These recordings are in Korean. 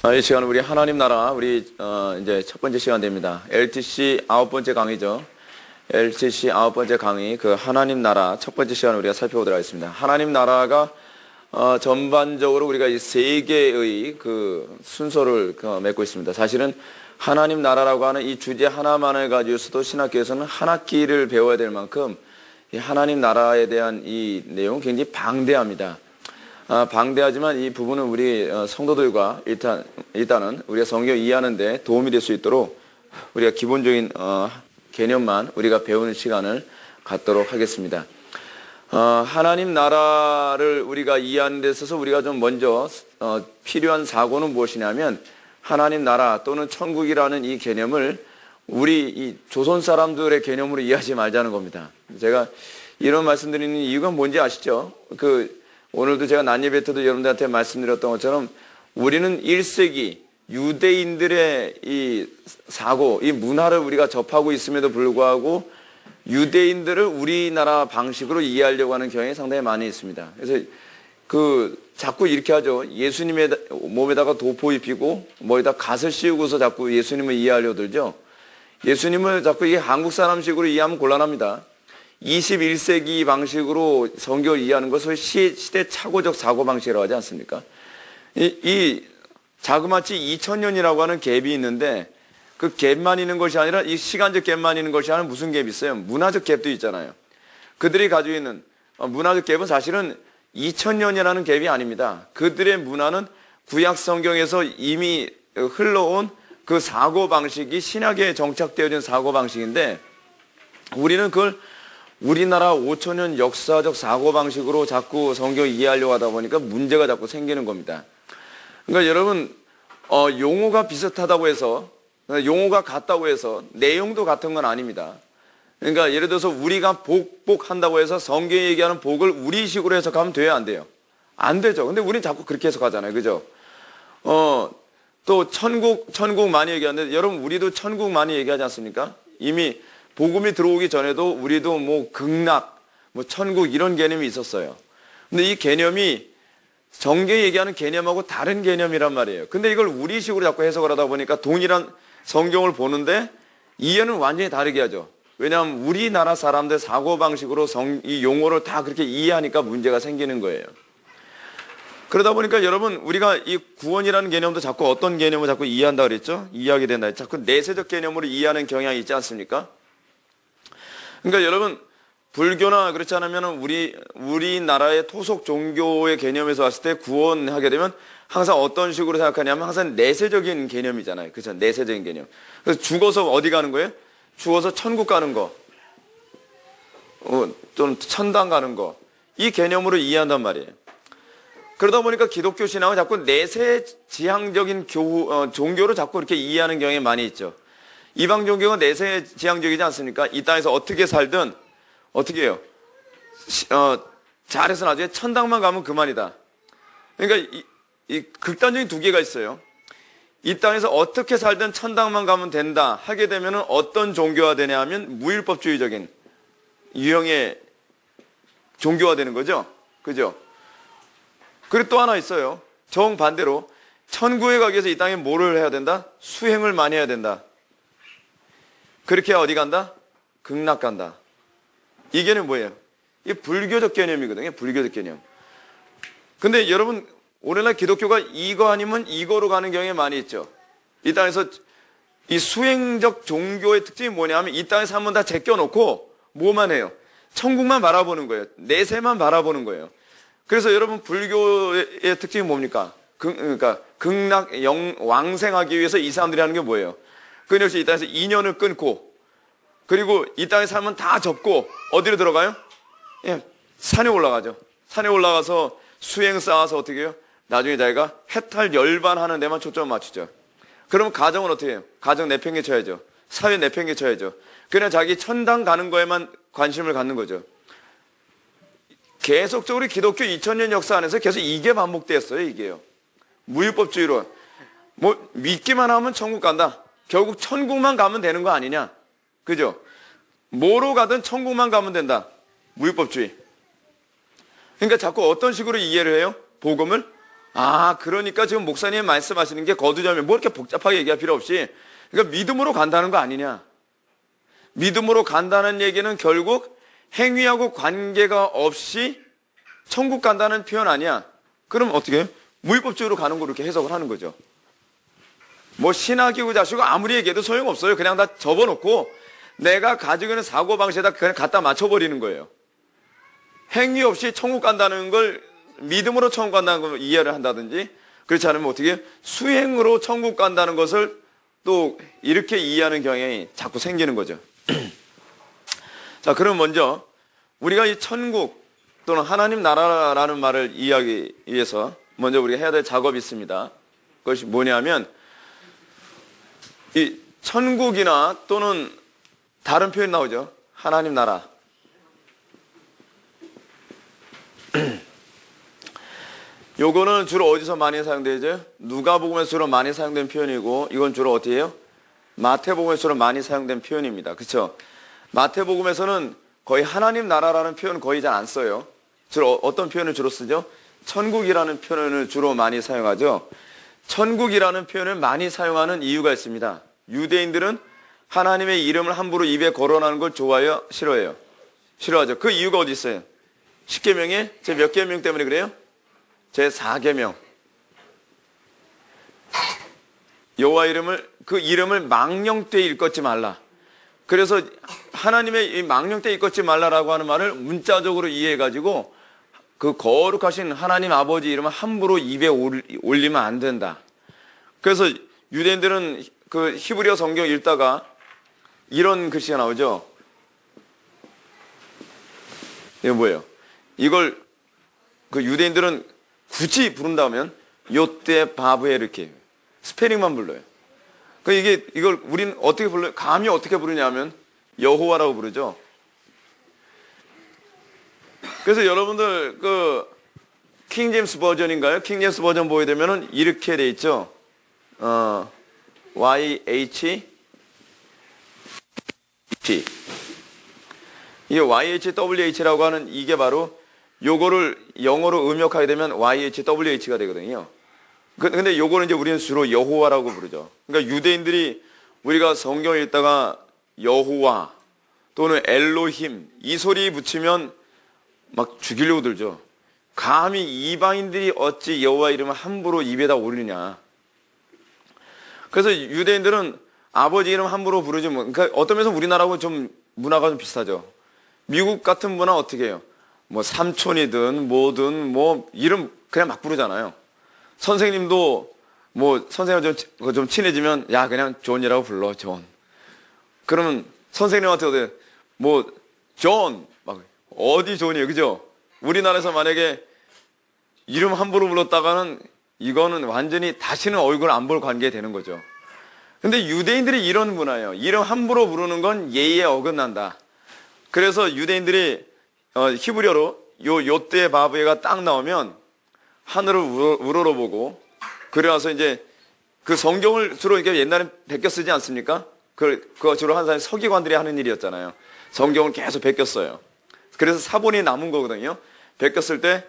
이 시간은 우리 하나님 나라, 이제 첫 번째 시간 됩니다. LTC 9번째 강의죠. LTC 9번째 강의, 그 하나님 나라 첫 번째 시간을 우리가 살펴보도록 하겠습니다. 하나님 나라가, 전반적으로 우리가 이 세 개의 그 순서를 맺고 있습니다. 사실은 하나님 나라라고 하는 이 주제 하나만을 가지고서도 신학교에서는 한 학기를 배워야 될 만큼 이 하나님 나라에 대한 이 내용은 굉장히 방대합니다. 방대하지만 이 부분은 우리 성도들과 일단은 우리가 성경 이해하는 데 도움이 될 수 있도록 우리가 기본적인 개념만 우리가 배우는 시간을 갖도록 하겠습니다. 하나님 나라를 우리가 이해하는 데 있어서 우리가 좀 먼저 필요한 사고는 무엇이냐면, 하나님 나라 또는 천국이라는 이 개념을 우리 이 조선 사람들의 개념으로 이해하지 말자는 겁니다. 제가 이런 말씀드리는 이유가 뭔지 아시죠? 오늘도 제가 난예배 때도 여러분들한테 말씀드렸던 것처럼 우리는 1세기 유대인들의 이 사고, 이 문화를 우리가 접하고 있음에도 불구하고 유대인들을 우리나라 방식으로 이해하려고 하는 경향이 상당히 많이 있습니다. 그래서 자꾸 이렇게 하죠. 예수님의 몸에다가 도포 입히고 머리에다 갓을 씌우고서 자꾸 예수님을 이해하려고 들죠. 예수님을 자꾸 이게 한국 사람식으로 이해하면 곤란합니다. 21세기 방식으로 성경을 이해하는 것을 시대 착오적 사고방식이라고 하지 않습니까? 이 자그마치 2000년이라고 하는 갭이 있는데, 그 갭만 있는 것이 아니라 이 시간적 갭만 있는 것이 아니라 무슨 갭이 있어요? 문화적 갭도 있잖아요. 그들이 가지고 있는 문화적 갭은 사실은 2000년이라는 갭이 아닙니다. 그들의 문화는 구약 성경에서 이미 흘러온 그 사고방식이 신약에 정착되어진 사고방식인데, 우리는 그걸 우리나라 5000년 역사적 사고방식으로 자꾸 성경을 이해하려고 하다 보니까 문제가 자꾸 생기는 겁니다. 그러니까 여러분, 용어가 비슷하다고 해서, 용어가 같다고 해서 내용도 같은 건 아닙니다. 그러니까 예를 들어서 우리가 복한다고 해서 성경이 얘기하는 복을 우리식으로 해석하면 돼요, 안 돼요? 안 되죠. 근데 우리는 자꾸 그렇게 해석하잖아요. 그죠? 또 천국 많이 얘기하는데, 여러분, 우리도 천국 많이 얘기하지 않습니까? 이미 복음이 들어오기 전에도 우리도 뭐 극락, 뭐 천국 이런 개념이 있었어요. 근데 이 개념이 성경이 얘기하는 개념하고 다른 개념이란 말이에요. 근데 이걸 우리식으로 자꾸 해석을 하다 보니까 동일한 성경을 보는데 이해는 완전히 다르게 하죠. 왜냐하면 우리나라 사람들 사고방식으로 이 용어를 다 그렇게 이해하니까 문제가 생기는 거예요. 그러다 보니까 여러분, 우리가 이 구원이라는 개념도 자꾸 어떤 개념을 자꾸 이해한다 그랬죠? 이해하게 된다. 자꾸 내세적 개념으로 이해하는 경향이 있지 않습니까? 그러니까 여러분, 불교나 그렇지 않으면 우리나라의 토속 종교의 개념에서 봤을 때 구원하게 되면 항상 어떤 식으로 생각하냐면 항상 내세적인 개념이잖아요. 그렇죠? 내세적인 개념. 그래서 죽어서 어디 가는 거예요? 죽어서 천국 가는 거, 좀 천당 가는 거, 이 개념으로 이해한단 말이에요. 그러다 보니까 기독교 신앙은 자꾸 내세지향적인 종교로 자꾸 이렇게 이해하는 경향이 많이 있죠. 이방 종교가 내세지향적이지 않습니까? 이 땅에서 어떻게 살든 어떻게 해요? 잘해서 나중에 천당만 가면 그만이다. 그러니까 이 극단적인 두 개가 있어요. 이 땅에서 어떻게 살든 천당만 가면 된다 하게 되면은 어떤 종교가 되냐 하면 무율법주의적인 유형의 종교가 되는 거죠. 그죠? 그리고 또 하나 있어요. 정반대로 천국에 가기 위해서 이 땅에 뭐를 해야 된다? 수행을 많이 해야 된다. 그렇게 어디 간다? 극락 간다. 이 개념 뭐예요? 이게 불교적 개념이거든요. 불교적 개념. 근데 여러분, 오늘날 기독교가 이거 아니면 이거로 가는 경향이 많이 있죠. 이 땅에서 이 수행적 종교의 특징이 뭐냐면 이 땅에서 한번 다 제껴놓고 뭐만 해요? 천국만 바라보는 거예요. 내세만 바라보는 거예요. 그래서 여러분, 불교의 특징이 뭡니까? 그러니까 극락 왕생하기 위해서 이 사람들이 하는 게 뭐예요? 그 역시 이 땅에서 인연을 끊고, 그리고 이 땅에 살면 다 접고 어디로 들어가요? 예, 산에 올라가죠. 산에 올라가서 수행 쌓아서 어떻게 해요? 나중에 자기가 해탈 열반하는 데만 초점을 맞추죠. 그러면 가정은 어떻게 해요? 가정 내팽개쳐야죠. 사회 내팽개쳐야죠. 그냥 자기 천당 가는 거에만 관심을 갖는 거죠. 계속적으로 기독교 2000년 역사 안에서 계속 이게 반복되었어요. 이게요. 무율법주의로 뭐 믿기만 하면 천국 간다. 결국 천국만 가면 되는 거 아니냐? 그죠? 뭐로 가든 천국만 가면 된다. 무율법주의. 그러니까 자꾸 어떤 식으로 이해를 해요? 복음을? 그러니까 지금 목사님 말씀하시는 게 거두자면 뭐 이렇게 복잡하게 얘기할 필요 없이 그러니까 믿음으로 간다는 거 아니냐. 믿음으로 간다는 얘기는 결국 행위하고 관계가 없이 천국 간다는 표현 아니야. 그럼 어떻게 해요? 무위법적으로 가는 거 이렇게 해석을 하는 거죠. 뭐 신학이고 자시고 아무리 얘기해도 소용없어요. 그냥 다 접어놓고 내가 가지고 있는 사고방식에다 그냥 갖다 맞춰버리는 거예요. 행위 없이 천국 간다는 걸 믿음으로 천국 간다는 걸 이해를 한다든지 그렇지 않으면 어떻게 해요? 수행으로 천국 간다는 것을 또 이렇게 이해하는 경향이 자꾸 생기는 거죠. 자, 그럼 먼저 우리가 이 천국 또는 하나님 나라라는 말을 이해하기 위해서 먼저 우리가 해야 될 작업이 있습니다. 그것이 뭐냐면 이 천국이나 또는 다른 표현 나오죠. 하나님 나라. 요거는 주로 어디서 많이 사용되죠? 누가복음에서 주로 많이 사용된 표현이고 이건 주로 어디에 해요? 마태복음에서 주로 많이 사용된 표현입니다. 그렇죠? 마태복음에서는 거의 하나님 나라라는 표현 거의 잘 안 써요. 주로 어떤 표현을 주로 쓰죠? 천국이라는 표현을 주로 많이 사용하죠. 천국이라는 표현을 많이 사용하는 이유가 있습니다. 유대인들은 하나님의 이름을 함부로 입에 거론하는 걸 좋아해요? 싫어해요? 싫어하죠. 그 이유가 어디 있어요? 십계명에 제 몇 계명 때문에 그래요? 제 4계명. 여호와 이름을 그 이름을 망령되이 일컫지 말라. 그래서 하나님의 이 망령되이 일컫지 말라라고 하는 말을 문자적으로 이해해가지고 그 거룩하신 하나님 아버지 이름을 함부로 입에 올리면 안 된다. 그래서 유대인들은 그 히브리어 성경 읽다가 이런 글씨가 나오죠. 이거 뭐예요? 이걸 그 유대인들은 굳이 부른다면 요때 바브에 이렇게 스페링만 불러요. 그 이걸 우리는 어떻게 불러요? 감히 어떻게 부르냐면 여호와라고 부르죠. 그래서 여러분들 그 킹제임스 버전인가요? 킹제임스 버전 보게 되면은 이렇게 돼 있죠. YHT. 이게 YHWH라고 하는 이게 바로 요거를 영어로 음역하게 되면 YHWH가 되거든요. 근데 요거는 이제 우리는 주로 여호와라고 부르죠. 그러니까 유대인들이 우리가 성경을 읽다가 여호와 또는 엘로힘 이 소리 붙이면 막 죽이려고 들죠. 감히 이방인들이 어찌 여호와 이름을 함부로 입에다 올리냐. 그래서 유대인들은 아버지 이름 함부로 부르지 뭐. 그러니까 어떤 면에서 우리나라하고 좀 문화가 좀 비슷하죠. 미국 같은 문화 어떻게 해요? 뭐 삼촌이든 뭐든 뭐 이름 그냥 막 부르잖아요. 선생님도 뭐 선생님 좀 친해지면 야 그냥 존이라고 불러 존. 그러면 선생님한테 어때 뭐 존 막 어디 존이에요, 그죠? 우리나라에서 만약에 이름 함부로 불렀다가는 이거는 완전히 다시는 얼굴 안 볼 관계 되는 거죠. 근데 유대인들이 이런 문화예요. 이름 함부로 부르는 건 예의에 어긋난다. 그래서 유대인들이 히브리어로 요때 바브에가 딱 나오면 하늘을 우러러보고 그래서 이제 그 성경을 주로 이렇게 옛날에 베껴 쓰지 않습니까? 그거 주로 한 사람이 서기관들이 하는 일이었잖아요. 성경을 계속 베껴 써요. 그래서 사본이 남은 거거든요. 베꼈을 때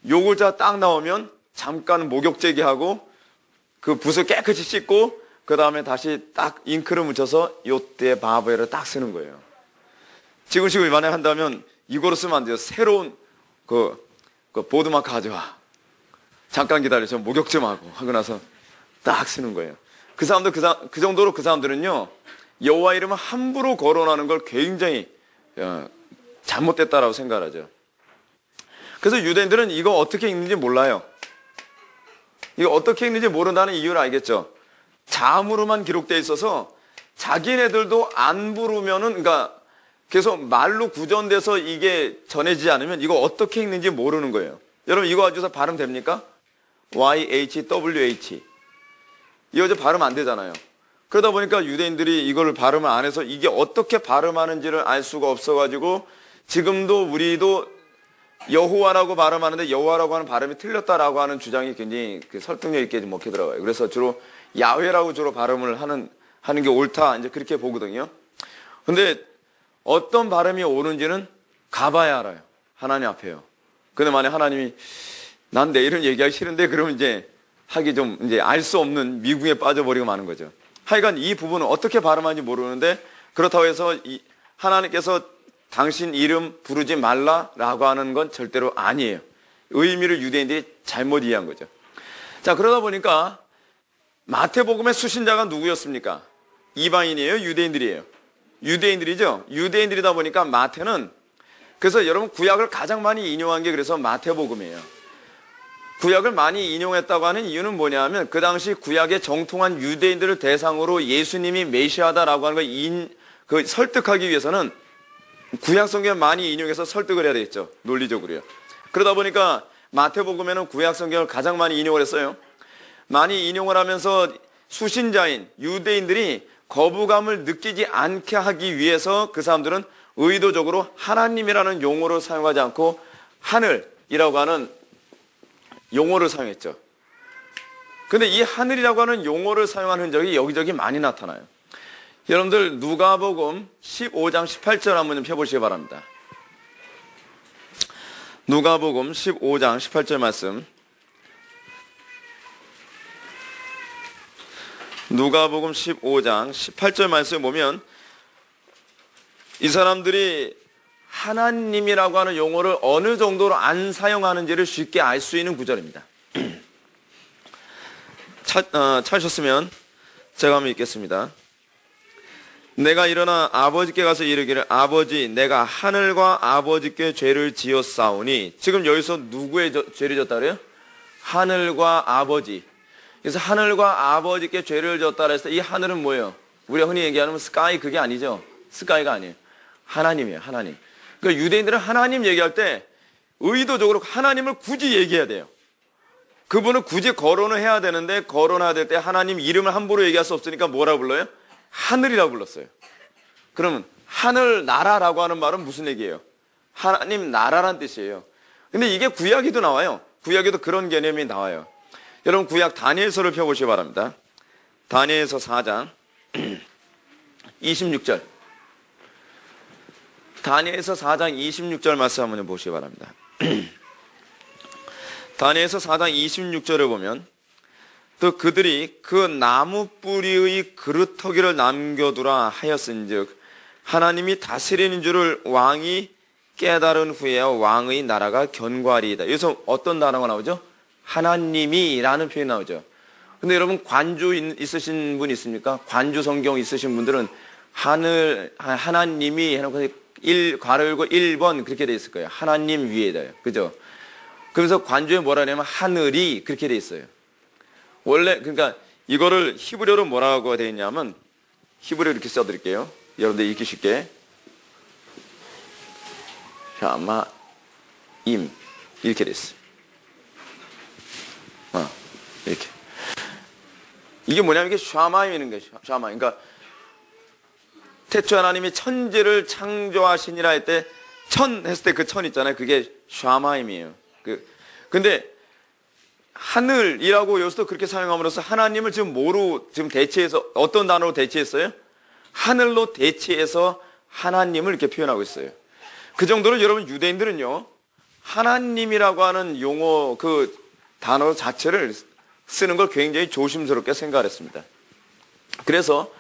요 글자 딱 나오면 잠깐 목욕제기하고 그 붓을 깨끗이 씻고 그 다음에 다시 딱 잉크를 묻혀서 요때 바브에를 딱 쓰는 거예요. 지금 만약에 한다면 이거로 쓰면 안 돼요. 새로운 그 보드마크 가져와. 잠깐 기다려. 저 목욕 좀 하고 나서 딱 쓰는 거예요. 그 사람들 그 정도로 그 사람들은요 여호와 이름을 함부로 거론하는 걸 굉장히 잘못됐다라고 생각하죠. 그래서 유대인들은 이거 어떻게 읽는지 몰라요. 이거 어떻게 읽는지 모른다는 이유를 알겠죠. 자음으로만 기록되어 있어서 자기네들도 안 부르면은 그러니까 계속 말로 구전돼서 이게 전해지지 않으면 이거 어떻게 읽는지 모르는 거예요. 여러분 이거 가지고서 발음 됩니까? YHWH 이거 발음 안 되잖아요. 그러다 보니까 유대인들이 이걸 발음을 안 해서 이게 어떻게 발음하는지를 알 수가 없어가지고 지금도 우리도 여호와라고 발음하는데 여호와라고 하는 발음이 틀렸다라고 하는 주장이 굉장히 설득력 있게 먹혀 들어가요. 그래서 주로 야훼라고 주로 발음을 하는 게 옳다 이제 그렇게 보거든요. 근데 어떤 발음이 옳은지는 가봐야 알아요. 하나님 앞에요. 근데 만약 하나님이 난 내 이름 얘기하기 싫은데 그러면 이제 하기 좀 이제 알 수 없는 미궁에 빠져버리고 마는 거죠. 하여간 이 부분은 어떻게 발음하는지 모르는데 그렇다고 해서 하나님께서 당신 이름 부르지 말라라고 하는 건 절대로 아니에요. 의미를 유대인들이 잘못 이해한 거죠. 자, 그러다 보니까 마태복음의 수신자가 누구였습니까? 이방인이에요? 유대인들이에요? 유대인들이죠? 유대인들이다 보니까 마태는, 그래서 여러분 구약을 가장 많이 인용한 게 그래서 마태복음이에요. 구약을 많이 인용했다고 하는 이유는 뭐냐면 그 당시 구약에 정통한 유대인들을 대상으로 예수님이 메시아다라고 하는 걸 설득하기 위해서는 구약 성경을 많이 인용해서 설득을 해야 되겠죠. 논리적으로요. 그러다 보니까 마태복음에는 구약 성경을 가장 많이 인용을 했어요. 많이 인용을 하면서 수신자인 유대인들이 거부감을 느끼지 않게 하기 위해서 그 사람들은 의도적으로 하나님이라는 용어를 사용하지 않고 하늘이라고 하는 용어를 사용했죠. 근데 이 하늘이라고 하는 용어를 사용한 흔적이 여기저기 많이 나타나요. 여러분들 누가복음 15장 18절 한번 좀 펴보시기 바랍니다. 누가복음 15장 18절 말씀. 누가복음 15장 18절 말씀을 보면 이 사람들이 하나님이라고 하는 용어를 어느 정도로 안 사용하는지를 쉽게 알 수 있는 구절입니다. 찾으셨으면 제가 한번 읽겠습니다. 내가 일어나 아버지께 가서 이르기를 아버지 내가 하늘과 아버지께 죄를 지었사오니, 지금 여기서 누구의 죄를 졌다 그래요? 하늘과 아버지. 그래서 하늘과 아버지께 죄를 졌다 그랬을 때 이 하늘은 뭐예요? 우리가 흔히 얘기하는 스카이, 그게 아니죠. 스카이가 아니에요. 하나님이에요. 하나님. 그러니까 유대인들은 하나님 얘기할 때 의도적으로 하나님을 굳이 얘기해야 돼요. 그분은 굳이 거론을 해야 되는데 거론해야 될 때 하나님 이름을 함부로 얘기할 수 없으니까 뭐라고 불러요? 하늘이라고 불렀어요. 그러면 하늘 나라라고 하는 말은 무슨 얘기예요? 하나님 나라란 뜻이에요. 근데 이게 구약에도 나와요. 구약에도 그런 개념이 나와요. 여러분 구약 다니엘서를 펴보시기 바랍니다. 다니엘서 4장 26절. 다니엘서 4장 26절 말씀 한번 보시기 바랍니다. 다니엘서 4장 26절을 보면 또 그들이 그 나무 뿌리의 그루터기를 남겨두라 하였은즉 하나님이 다스리는 줄을 왕이 깨달은 후에야 왕의 나라가 견고하리이다. 여기서 어떤 단어가 나오죠? 하나님이라는 표현이 나오죠. 근데 여러분 관주 있으신 분 있습니까? 관주 성경 있으신 분들은 하나님이 해놓고 괄호 열고 1번 그렇게 돼 있을 거예요. 하나님 위에다요. 그죠? 그래서 관주에 뭐라 하냐면 하늘이 그렇게 돼 있어요. 원래 그러니까 이거를 히브리어로 뭐라고 되어 있냐면 히브리어 이렇게 써드릴게요. 여러분들 읽기 쉽게. 샤마임 이렇게 돼 있어요. 이렇게. 이게 뭐냐면 이게 샤마임이는 거예요. 샤마임. 그러니까 태초 하나님이 천지를 창조하시니라 할 때 천 했을 때 그 천 있잖아요. 그게 샤마임이에요. 근데 하늘이라고 여기서도 그렇게 사용함으로써 하나님을 지금 뭐로 지금 대체해서 어떤 단어로 대체했어요? 하늘로 대체해서 하나님을 이렇게 표현하고 있어요. 그 정도로 여러분 유대인들은요 하나님이라고 하는 용어 그 단어 자체를 쓰는 걸 굉장히 조심스럽게 생각했습니다. 그래서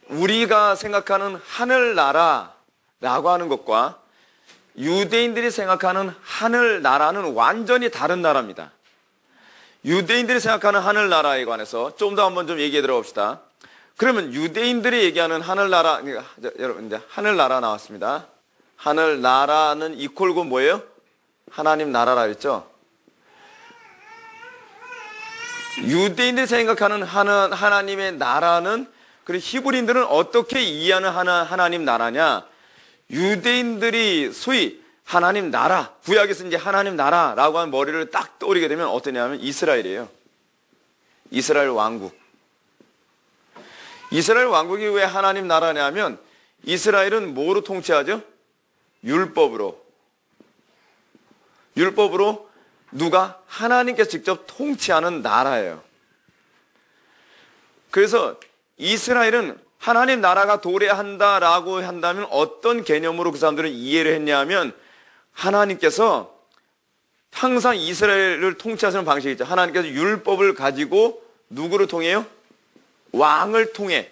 우리가 생각하는 하늘나라라고 하는 것과 유대인들이 생각하는 하늘나라는 완전히 다른 나라입니다. 유대인들이 생각하는 하늘나라에 관해서 좀 더 한번 좀 얘기해 들어봅시다. 그러면 유대인들이 얘기하는 하늘나라, 여러분 이제 하늘나라 나왔습니다. 하늘나라는 이퀄고 뭐예요? 하나님 나라라 했죠. 유대인들이 생각하는 하나님의 나라는, 그리고 히브리인들은 어떻게 이해하는 하나님 나라냐? 유대인들이 소위 하나님 나라, 구약에서 이제 하나님 나라라고 하는 머리를 딱 떠오르게 되면 어떠냐면 이스라엘이에요. 이스라엘 왕국. 이스라엘 왕국이 왜 하나님 나라냐면 이스라엘은 뭐로 통치하죠? 율법으로. 율법으로 누가? 하나님께서 직접 통치하는 나라예요. 그래서 이스라엘은 하나님 나라가 도래한다라고 한다면 어떤 개념으로 그 사람들은 이해를 했냐면 하나님께서 항상 이스라엘을 통치하시는 방식이 있죠. 하나님께서 율법을 가지고 누구를 통해요? 왕을 통해.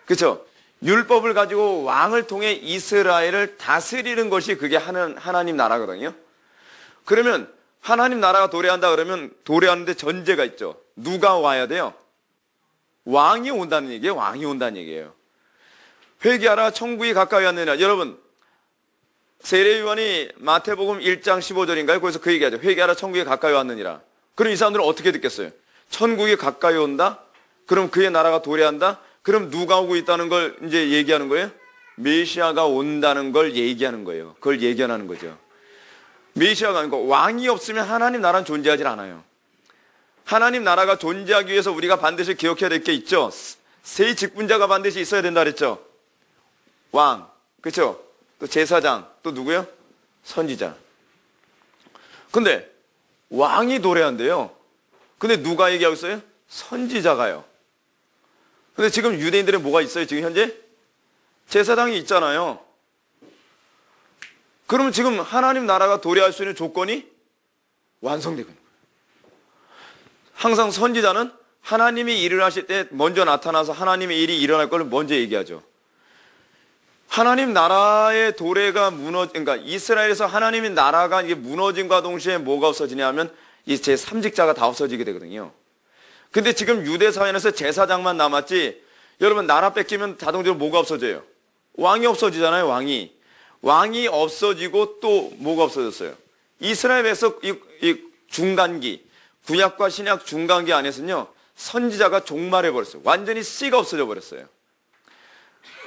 그렇죠? 율법을 가지고 왕을 통해 이스라엘을 다스리는 것이 그게 하나님 나라거든요. 그러면 하나님 나라가 도래한다 그러면 도래하는데 전제가 있죠. 누가 와야 돼요? 왕이 온다는 얘기예요. 왕이 온다는 얘기예요. 회개하라 천국이 가까이 왔느니라. 여러분 세례 요한이 마태복음 1장 15절인가요? 거기서 그 얘기하죠. 회개하라 천국이 가까이 왔느니라. 그럼 이 사람들은 어떻게 듣겠어요? 천국이 가까이 온다? 그럼 그의 나라가 도래한다? 그럼 누가 오고 있다는 걸 이제 얘기하는 거예요? 메시아가 온다는 걸 얘기하는 거예요. 그걸 예견하는 거죠. 메시아가 아니고 왕이 없으면 하나님 나라는 존재하지 않아요. 하나님 나라가 존재하기 위해서 우리가 반드시 기억해야 될 게 있죠. 세 직분자가 반드시 있어야 된다 그랬죠. 왕, 그렇죠? 또 제사장, 또 누구요? 선지자. 근데 왕이 도래한대요. 근데 누가 얘기하고 있어요? 선지자가요. 근데 지금 유대인들은 뭐가 있어요? 지금 현재? 제사장이 있잖아요. 그러면 지금 하나님 나라가 도래할 수 있는 조건이 완성되고 있는 거예요. 항상 선지자는 하나님이 일을 하실 때 먼저 나타나서 하나님의 일이 일어날 걸 먼저 얘기하죠. 하나님 나라의 도래가 그러니까 이스라엘에서 하나님의 나라가 이게 무너짐과 동시에 뭐가 없어지냐 하면 이 제3직자가 다 없어지게 되거든요. 근데 지금 유대 사회에서 제사장만 남았지, 여러분 나라 뺏기면 자동적으로 뭐가 없어져요? 왕이 없어지잖아요, 왕이. 왕이 없어지고 또 뭐가 없어졌어요? 이스라엘에서 이 중간기, 구약과 신약 중간기 안에서는요, 선지자가 종말해버렸어요. 완전히 씨가 없어져 버렸어요.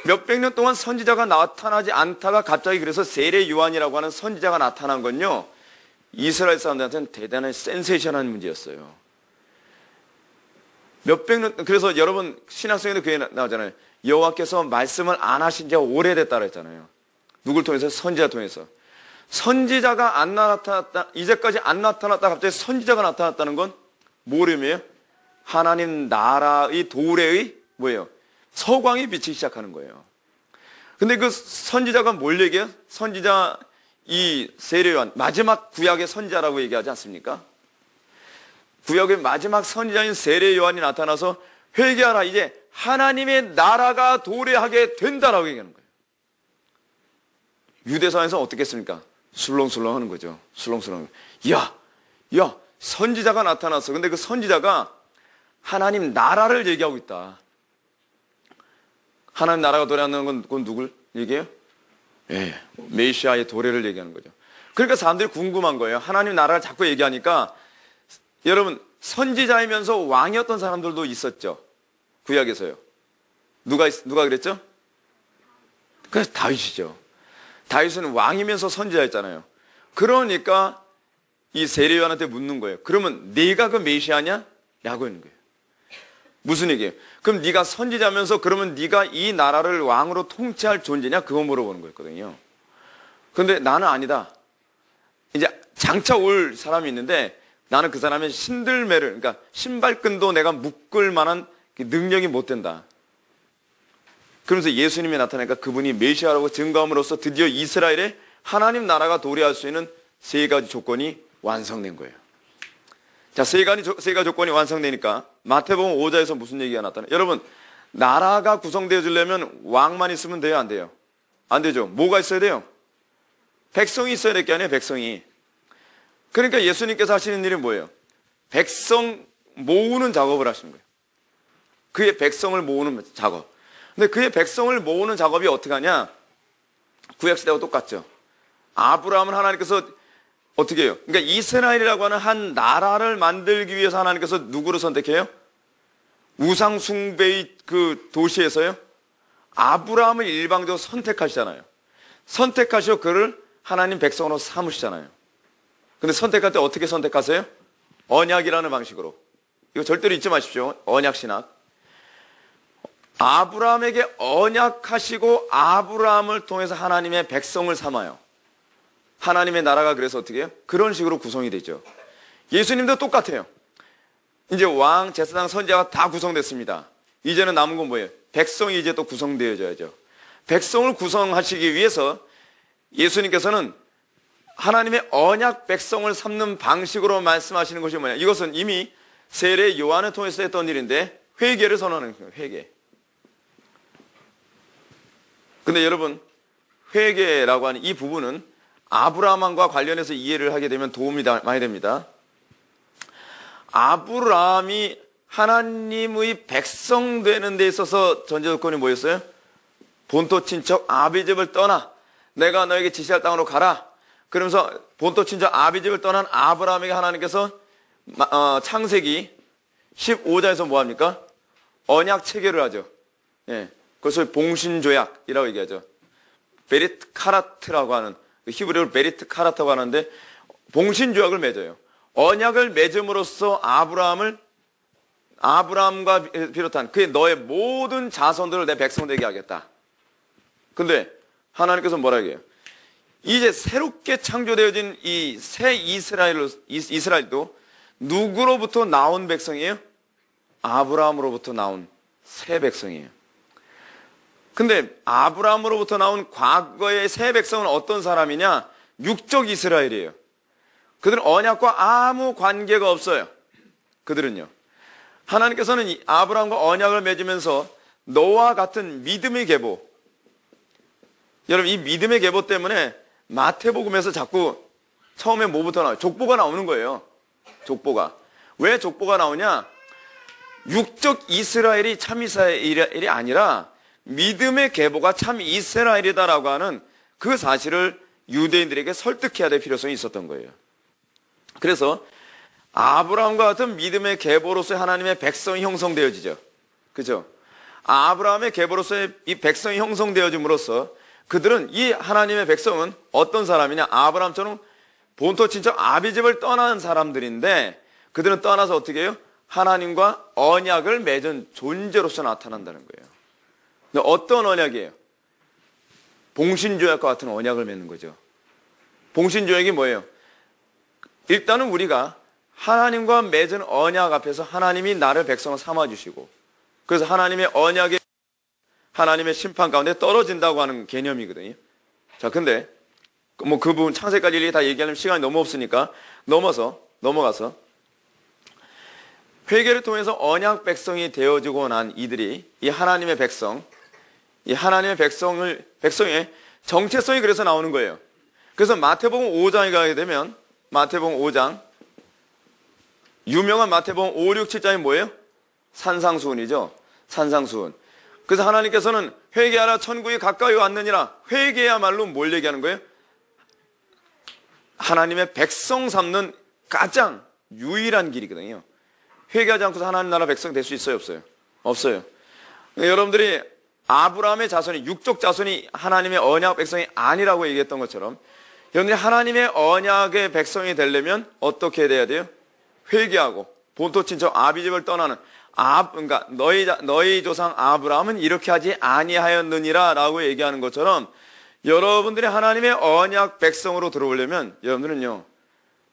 몇백 년 동안 선지자가 나타나지 않다가 갑자기 그래서 세례 요한이라고 하는 선지자가 나타난 건요, 이스라엘 사람들한테는 대단한 센세이션한 문제였어요. 몇백 년, 그래서 여러분 신약성에도 그게 나오잖아요. 여호와께서 말씀을 안 하신 지가 오래됐다 그랬잖아요. 누굴 통해서? 선지자 통해서. 선지자가 안 나타났다, 이제까지 안 나타났다 갑자기 선지자가 나타났다는 건 뭐름이에요? 하나님 나라의 도래의 뭐예요? 서광이 비치기 시작하는 거예요. 근데 그 선지자가 뭘 얘기해요? 선지자 이 세례 요한, 마지막 구약의 선지자라고 얘기하지 않습니까? 구약의 마지막 선지자인 세례 요한이 나타나서 회개하라, 이제 하나님의 나라가 도래하게 된다라고 얘기하는 거예요. 유대사에서 어떻게 했습니까? 술렁술렁 하는 거죠. 술렁술렁. 야, 선지자가 나타났어. 근데 그 선지자가 하나님 나라를 얘기하고 있다. 하나님 나라가 도래하는 건 그건 누굴 얘기해요? 예, 메시아의 도래를 얘기하는 거죠. 그러니까 사람들이 궁금한 거예요. 하나님 나라를 자꾸 얘기하니까, 여러분 선지자이면서 왕이었던 사람들도 있었죠. 구약에서요. 누가 그랬죠? 그래서 다윗이죠. 다윗은 왕이면서 선지자였잖아요. 그러니까 이 세례 요한한테 묻는 거예요. 그러면 네가 그 메시아냐? 라고 하는 거예요. 무슨 얘기예요? 그럼 네가 선지자면서 그러면 네가 이 나라를 왕으로 통치할 존재냐? 그거 물어보는 거였거든요. 그런데 나는 아니다. 이제 장차 올 사람이 있는데 나는 그 사람의 신들매를, 그러니까 신발끈도 내가 묶을 만한 능력이 못 된다. 그러면서 예수님이 나타나니까 그분이 메시아라고 증거함으로써 드디어 이스라엘에 하나님 나라가 도래할 수 있는 세 가지 조건이 완성된 거예요. 자, 세 가지 조건이 완성되니까 마태복음 5장에서 무슨 얘기가 나타나요? 여러분, 나라가 구성되어 주려면 왕만 있으면 돼요, 안 돼요? 안 되죠. 뭐가 있어야 돼요? 백성이 있어야 될 게 아니에요, 백성이. 그러니까 예수님께서 하시는 일이 뭐예요? 백성 모으는 작업을 하시는 거예요. 그의 백성을 모으는 작업. 근데 그의 백성을 모으는 작업이 어떻게 하냐? 구약시대와 똑같죠. 아브라함은 하나님께서 어떻게 해요? 그러니까 이스라엘이라고 하는 한 나라를 만들기 위해서 하나님께서 누구를 선택해요? 우상숭배의 그 도시에서요? 아브라함을 일방적으로 선택하시잖아요. 선택하시고 그를 하나님 백성으로 삼으시잖아요. 근데 선택할 때 어떻게 선택하세요? 언약이라는 방식으로. 이거 절대로 잊지 마십시오. 언약신학. 아브라함에게 언약하시고 아브라함을 통해서 하나님의 백성을 삼아요. 하나님의 나라가 그래서 어떻게 해요? 그런 식으로 구성이 되죠. 예수님도 똑같아요. 이제 왕, 제사장, 선지자가 다 구성됐습니다. 이제는 남은 건 뭐예요? 백성이 이제 또 구성되어져야죠. 백성을 구성하시기 위해서 예수님께서는 하나님의 언약 백성을 삼는 방식으로 말씀하시는 것이 뭐냐? 이것은 이미 세례 요한을 통해서 했던 일인데 회개를 선언하는 거예요. 회개. 근데 여러분, 회개라고 하는 이 부분은 아브라함과 관련해서 이해를 하게 되면 도움이 많이 됩니다. 아브라함이 하나님의 백성 되는 데 있어서 전제 조건이 뭐였어요? 본토 친척 아비집을 떠나 내가 너에게 지시할 땅으로 가라. 그러면서 본토 친척 아비집을 떠난 아브라함에게 하나님께서 창세기 15장에서 뭐합니까? 언약 체결을 하죠. 예, 그것을 봉신조약이라고 얘기하죠. 베리트 카라트라고 하는, 히브리어로 베리트 카라트라고 하는데 봉신조약을 맺어요. 언약을 맺음으로써 아브라함과 비롯한 그의 너의 모든 자손들을 내 백성 되게 하겠다. 근데 하나님께서 뭐라 해요? 이제 새롭게 창조되어진 이 새 이스라엘도 누구로부터 나온 백성이에요? 아브라함으로부터 나온 새 백성이에요. 근데 아브라함으로부터 나온 과거의 새 백성은 어떤 사람이냐? 육적 이스라엘이에요. 그들은 언약과 아무 관계가 없어요. 그들은요. 하나님께서는 아브라함과 언약을 맺으면서 너와 같은 믿음의 계보. 여러분, 이 믿음의 계보 때문에 마태복음에서 자꾸 처음에 뭐부터 나와요? 족보가 나오는 거예요. 족보가. 왜 족보가 나오냐? 육적 이스라엘이 참 이스라엘이 아니라 믿음의 계보가 참 이스라엘이다라고 하는 그 사실을 유대인들에게 설득해야 될 필요성이 있었던 거예요. 그래서 아브라함과 같은 믿음의 계보로서의 하나님의 백성이 형성되어지죠. 그죠? 아브라함의 계보로서의 이 백성이 형성되어짐으로써 그들은, 이 하나님의 백성은 어떤 사람이냐? 아브라함처럼 본토 친척 아비집을 떠난 사람들인데 그들은 떠나서 어떻게 해요? 하나님과 언약을 맺은 존재로서 나타난다는 거예요. 근데 어떤 언약이에요? 봉신조약과 같은 언약을 맺는 거죠. 봉신조약이 뭐예요? 일단은 우리가 하나님과 맺은 언약 앞에서 하나님이 나를 백성을 삼아주시고, 그래서 하나님의 언약에 하나님의 심판 가운데 떨어진다고 하는 개념이거든요. 자, 근데 뭐 그 부분 창세까지 다 얘기하려면 시간이 너무 없으니까 넘어가서 회개를 통해서 언약 백성이 되어지고 난 이들이 이 하나님의 백성의 정체성이 그래서 나오는 거예요. 그래서 마태복음 5장에 가게 되면 마태복음 5장, 유명한 마태복음 5, 6, 7장이 뭐예요? 산상수훈이죠. 산상수훈. 그래서 하나님께서는 회개하라, 천국이 가까이 왔느니라. 회개야말로 뭘 얘기하는 거예요? 하나님의 백성 삼는 가장 유일한 길이거든요. 회개하지 않고서 하나님 나라 백성 될 수 있어요, 없어요? 없어요. 여러분들이 아브라함의 자손이, 육적 자손이 하나님의 언약 백성이 아니라고 얘기했던 것처럼 여러분들이 하나님의 언약의 백성이 되려면 어떻게 돼야 돼요? 회개하고 본토 친척 아비집을 떠나는, 그러니까 너희 조상 아브라함은 이렇게 하지 아니하였느니라 라고 얘기하는 것처럼 여러분들이 하나님의 언약 백성으로 들어오려면 여러분들은요,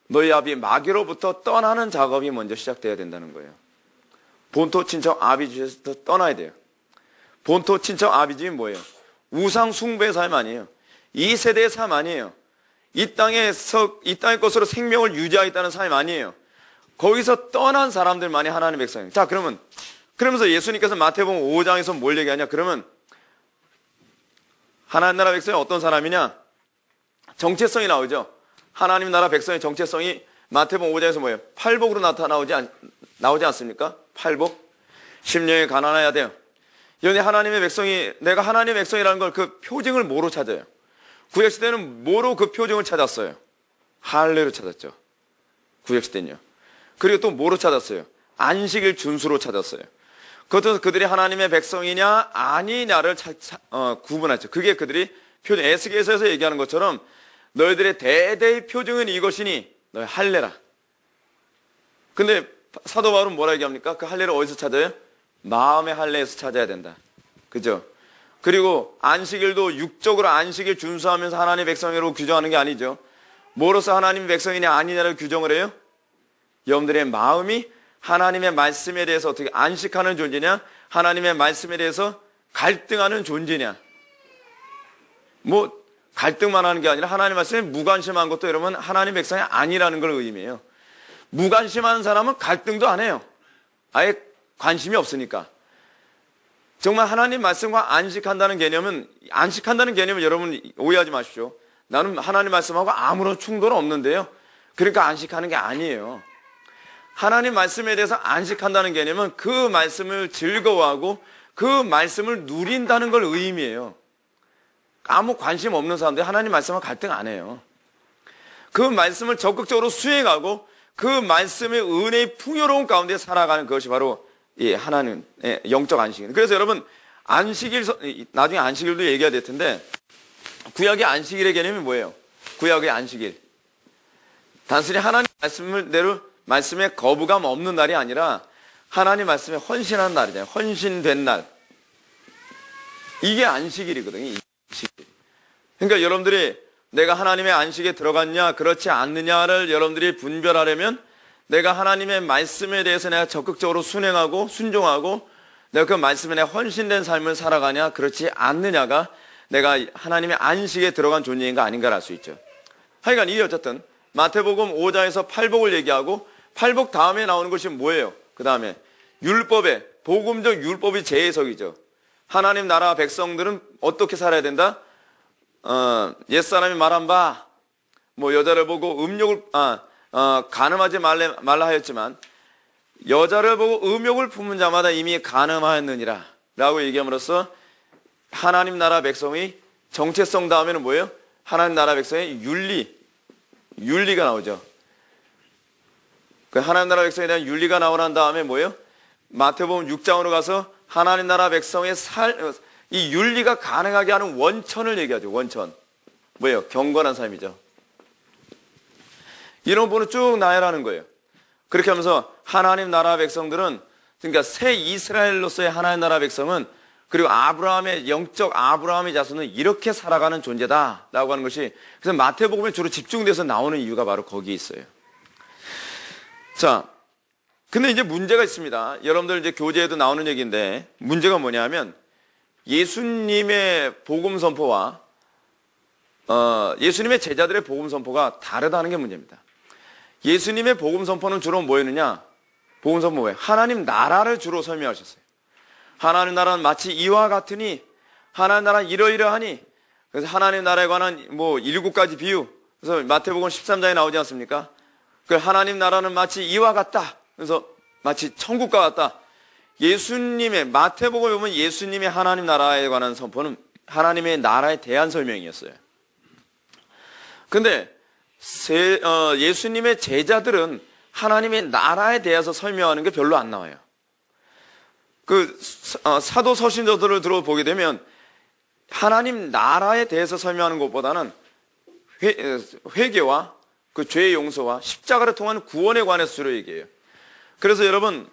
너희 아비 마귀로부터 떠나는 작업이 먼저 시작돼야 된다는 거예요. 본토 친척 아비집에서 떠나야 돼요. 본토 친척 아비집이 뭐예요? 우상 숭배의 삶 아니에요. 이 세대의 삶 아니에요. 이 땅의 것으로 생명을 유지하겠다는 삶 아니에요. 거기서 떠난 사람들만이 하나님의 백성이에요. 자, 그러면서 예수님께서 마태복음 5장에서 뭘 얘기하냐? 그러면 하나님 나라 백성이 어떤 사람이냐? 정체성이 나오죠. 하나님 나라 백성의 정체성이 마태복음 5장에서 뭐예요? 팔복으로 나오지 않습니까? 팔복. 심령이 가난해야 돼요. 여기 하나님의 백성이, 내가 하나님의 백성이라는 걸 그 표징을 뭐로 찾아요? 구약시대는 뭐로 그 표징을 찾았어요? 할례로 찾았죠. 구약시대는요. 그리고 또 뭐로 찾았어요? 안식일 준수로 찾았어요. 그것도 그들이 하나님의 백성이냐 아니냐를 구분하죠. 그게 그들이 표징, 에스겔서에서 얘기하는 것처럼 너희들의 대대의 표징은 이것이니 너희 할례라. 근데 사도 바울은 뭐라 얘기합니까? 그 할례를 어디서 찾아요? 마음의 할례에서 찾아야 된다. 그죠? 그리고 안식일도 육적으로 안식일 준수하면서 하나님의 백성으로 규정하는 게 아니죠. 뭐로서 하나님의 백성이냐 아니냐를 규정을 해요? 여러분들의 마음이 하나님의 말씀에 대해서 어떻게 안식하는 존재냐, 하나님의 말씀에 대해서 갈등하는 존재냐. 뭐 갈등만 하는 게 아니라 하나님 말씀에 무관심한 것도 여러분 하나님 백성이 아니라는 걸 의미해요. 무관심한 사람은 갈등도 안 해요. 아예 관심이 없으니까. 정말 하나님 말씀과 안식한다는 개념은 여러분 오해하지 마십시오. 나는 하나님 말씀하고 아무런 충돌은 없는데요. 그러니까 안식하는 게 아니에요. 하나님 말씀에 대해서 안식한다는 개념은 그 말씀을 즐거워하고 그 말씀을 누린다는 걸 의미해요. 아무 관심 없는 사람들이 하나님 말씀과 갈등 안 해요. 그 말씀을 적극적으로 수행하고 그 말씀의 은혜의 풍요로운 가운데 살아가는 그것이 바로 하나님의 영적 안식일. 그래서 여러분 안식일, 나중에 안식일도 얘기해야 될 텐데 구약의 안식일의 개념이 뭐예요? 구약의 안식일. 단순히 하나님 말씀에 거부감 없는 날이 아니라 하나님 말씀에 헌신하는 날이잖아요. 헌신된 날. 이게 안식일이거든요. 이 안식일. 그러니까 여러분들이 내가 하나님의 안식에 들어갔냐 그렇지 않느냐를 여러분들이 분별하려면 내가 하나님의 말씀에 대해서 내가 적극적으로 순행하고 순종하고 내가 그 말씀에 내가 헌신된 삶을 살아가냐 그렇지 않느냐가 내가 하나님의 안식에 들어간 존재인가 아닌가를 알 수 있죠. 하여간 이게 어쨌든 마태복음 5장에서 팔복을 얘기하고 팔복 다음에 나오는 것이 뭐예요? 그 다음에 율법에 복음적 율법이 재해석이죠. 하나님 나라 백성들은 어떻게 살아야 된다? 옛사람이 말한 바 여자를 보고 간음하지 말라 하였지만 여자를 보고 음욕을 품은 자마다 이미 간음하였느니라 라고 얘기함으로써 하나님 나라 백성의 정체성 다음에는 뭐예요? 하나님 나라 백성의 윤리가 나오죠. 그 하나님 나라 백성에 대한 윤리가 나오는 다음에 뭐예요? 마태복음 6장으로 가서 하나님 나라 백성의 이 윤리가 가능하게 하는 원천을 얘기하죠. 원천. 뭐예요? 경건한 삶이죠. 이런 부분을 쭉 나열하는 거예요. 그렇게 하면서 하나님 나라 백성들은 그러니까 새 이스라엘로서의 하나님 나라 백성은 그리고 영적 아브라함의 자손은 이렇게 살아가는 존재다라고 하는 것이 그래서 마태복음에 주로 집중돼서 나오는 이유가 바로 거기에 있어요. 자, 근데 이제 문제가 있습니다. 여러분들 이제 교재에도 나오는 얘기인데 문제가 뭐냐면 예수님의 복음 선포와 예수님의 제자들의 복음 선포가 다르다는 게 문제입니다. 예수님의 복음 선포는 주로 뭐였느냐? 복음 선포 뭐예요? 하나님 나라를 주로 설명하셨어요. 하나님 나라는 마치 이와 같으니 하나님 나라는 이러이러하니 그래서 하나님 나라에 관한 7가지 비유 그래서 마태복음 13장에 나오지 않습니까? 그 하나님 나라는 마치 이와 같다. 그래서 마치 천국과 같다. 마태복음에 보면 예수님의 하나님 나라에 관한 선포는 하나님의 나라에 대한 설명이었어요. 근데 예수님의 제자들은 하나님의 나라에 대해서 설명하는 게 별로 안 나와요. 사도 서신서들을 들어보게 되면 하나님 나라에 대해서 설명하는 것보다는 회개와 그 죄의 용서와 십자가를 통한 구원에 관해서 주로 얘기해요. 그래서 여러분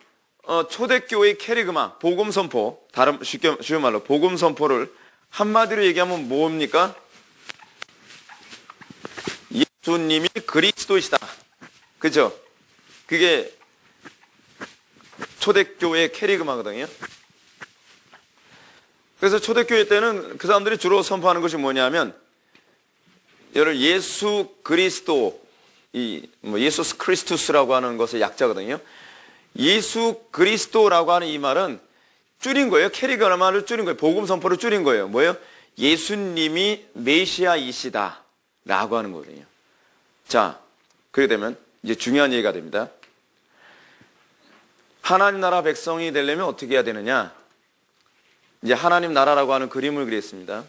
초대교회의 캐리그마 복음 선포 쉬운 말로 복음 선포를 한마디로 얘기하면 뭡니까? 예수님이 그리스도이시다. 그죠? 그게 초대교회의 캐리그마거든요. 그래서 초대교회 때는 그 사람들이 주로 선포하는 것이 뭐냐면 여러분 예수 그리스도 예수스 크리스투스라고 하는 것의 약자거든요. 예수 그리스도라고 하는 이 말은 줄인 거예요. 캐리그마를 줄인 거예요. 복음 선포를 줄인 거예요. 뭐예요? 예수님이 메시아이시다 라고 하는 거거든요. 자, 그렇게 되면 이제 중요한 얘기가 됩니다. 하나님 나라 백성이 되려면 어떻게 해야 되느냐? 이제 하나님 나라라고 하는 그림을 그렸습니다.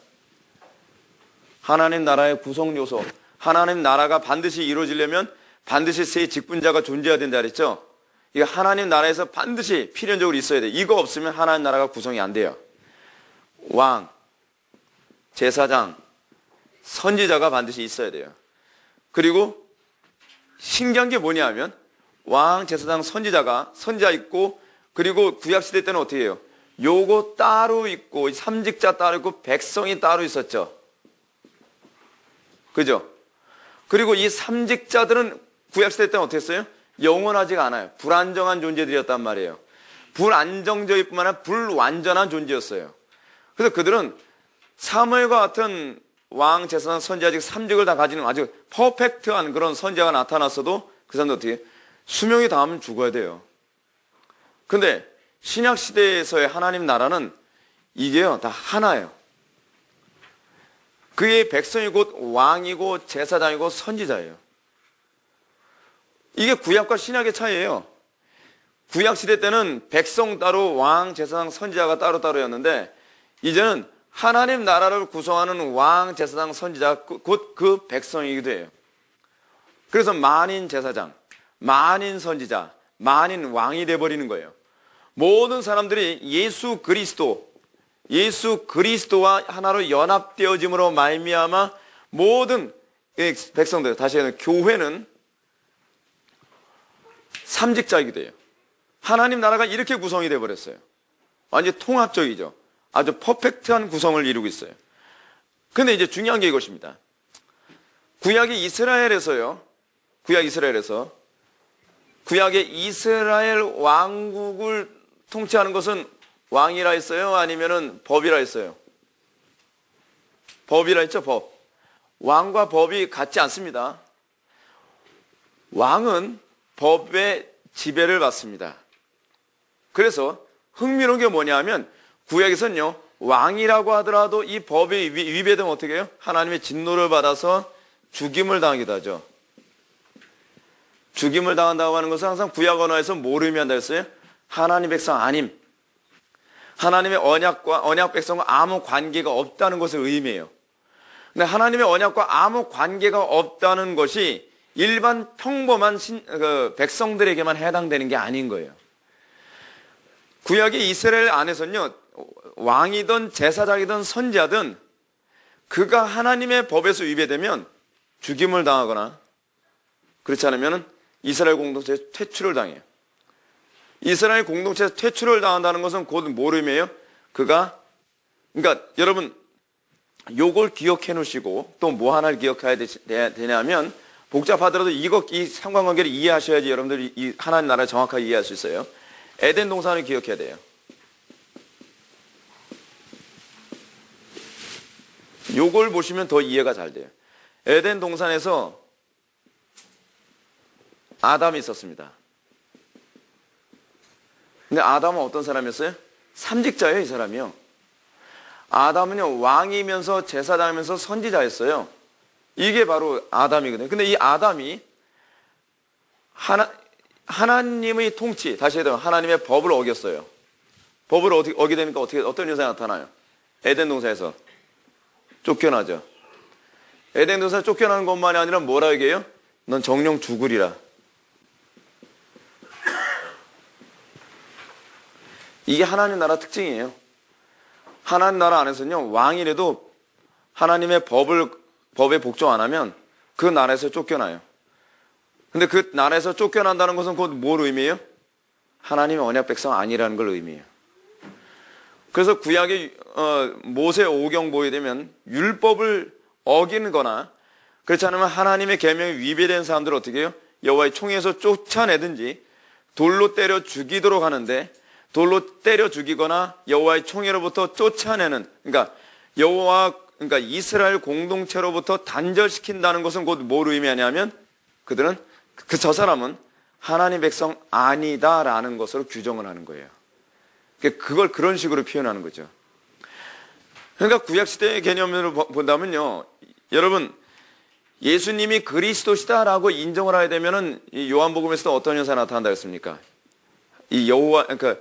하나님 나라의 구성 요소, 하나님 나라가 반드시 이루어지려면 반드시 세 직분자가 존재해야 된다 그랬죠? 이거 하나님 나라에서 반드시 필연적으로 있어야 돼요. 이거 없으면 하나님 나라가 구성이 안 돼요. 왕, 제사장, 선지자가 반드시 있어야 돼요. 그리고 신기한 게 뭐냐 하면 왕, 제사장, 선지자 있고 그리고 구약시대 때는 어떻게 해요? 요거 따로 있고 삼직자 따로 있고 백성이 따로 있었죠. 그죠? 그리고 이 삼직자들은 구약시대 때는 어떻게 했어요? 영원하지가 않아요. 불안정한 존재들이었단 말이에요. 불안정적일 뿐만 아니라 불완전한 존재였어요. 그래서 그들은 사무엘과 같은 왕, 제사장, 선지자 즉 3직을 다 가지는 아주 퍼펙트한 그런 선지자가 나타났어도 그 사람들 어떻게 수명이 닿으면 죽어야 돼요. 근데 신약 시대에서의 하나님 나라는 이게요 다 하나예요. 그의 백성이 곧 왕이고 제사장이고 선지자예요. 이게 구약과 신약의 차이예요. 구약 시대 때는 백성 따로 왕, 제사장, 선지자가 따로따로였는데 이제는 하나님 나라를 구성하는 왕, 제사장, 선지자 곧 그 백성이기도 해요. 그래서 만인 제사장, 만인 선지자, 만인 왕이 돼버리는 거예요. 모든 사람들이 예수 그리스도와 하나로 연합되어짐으로 말미암아 모든 백성들, 다시 말하면 교회는 삼직자이기도 해요. 하나님 나라가 이렇게 구성이 되어버렸어요. 완전히 통합적이죠. 아주 퍼펙트한 구성을 이루고 있어요. 근데 이제 중요한 게 이것입니다. 구약의 이스라엘에서 구약의 이스라엘 왕국을 통치하는 것은 왕이라 했어요? 아니면은 법이라 했어요? 법이라 했죠, 법. 왕과 법이 같지 않습니다. 왕은 법의 지배를 받습니다. 그래서 흥미로운 게 뭐냐면 구약에서는요, 왕이라고 하더라도 이 법에 위배되면 어떻게 해요? 하나님의 진노를 받아서 죽임을 당하기도 하죠. 죽임을 당한다고 하는 것은 항상 구약 언어에서 뭐를 의미한다 했어요? 하나님 백성 아님. 하나님의 언약 백성과 아무 관계가 없다는 것을 의미해요. 근데 하나님의 언약과 아무 관계가 없다는 것이 일반 평범한 백성들에게만 해당되는 게 아닌 거예요. 구약의 이스라엘 안에서는요, 왕이든 제사장이든 선지자든 그가 하나님의 법에서 위배되면 죽임을 당하거나 그렇지 않으면 이스라엘 공동체에 퇴출을 당해요. 이스라엘 공동체에서 퇴출을 당한다는 것은 곧 뭘 의미해요? 그러니까 여러분 요걸 기억해 놓으시고 또 뭐 하나를 기억해야 되냐면 복잡하더라도 이 상관관계를 이해하셔야지 여러분들이 이 하나님 나라를 정확하게 이해할 수 있어요. 에덴 동산을 기억해야 돼요. 요걸 보시면 더 이해가 잘 돼요. 에덴 동산에서 아담이 있었습니다. 근데 아담은 어떤 사람이었어요? 삼직자예요, 이 사람이요. 아담은요, 왕이면서 제사장이면서 선지자였어요. 이게 바로 아담이거든요. 근데 이 아담이 하나님의 통치, 다시 해도 하나님의 법을 어겼어요. 법을 어기게 되니까 어떤 현상이 나타나요? 에덴 동산에서 쫓겨나죠. 에덴 동산에서 쫓겨나는 것만이 아니라 뭐라 얘기해요? 넌 정령 죽으리라. 이게 하나님 나라 특징이에요. 하나님 나라 안에서는요, 왕이라도 하나님의 법에 복종 안 하면 그 나라에서 쫓겨나요. 근데 그 나라에서 쫓겨난다는 것은 곧 뭘 의미해요? 하나님의 언약 백성 아니라는 걸 의미해요. 그래서 구약의 모세 오경 보게 되면 율법을 어기는 거나 그렇지 않으면 하나님의 계명에 위배된 사람들을 어떻게 해요? 여호와의 총에서 쫓아내든지 돌로 때려 죽이도록 하는데 돌로 때려 죽이거나 여호와의 총에로부터 쫓아내는 그러니까 이스라엘 공동체로부터 단절시킨다는 것은 곧 뭘 의미하냐면 그들은 저 사람은 하나님 백성 아니다라는 것으로 규정을 하는 거예요. 그걸 그런 식으로 표현하는 거죠. 그러니까 구약시대의 개념으로 본다면요, 여러분 예수님이 그리스도시다라고 인정을 하게 되면은 이 요한복음에서도 어떤 현상이 나타난다 했습니까? 이 그러니까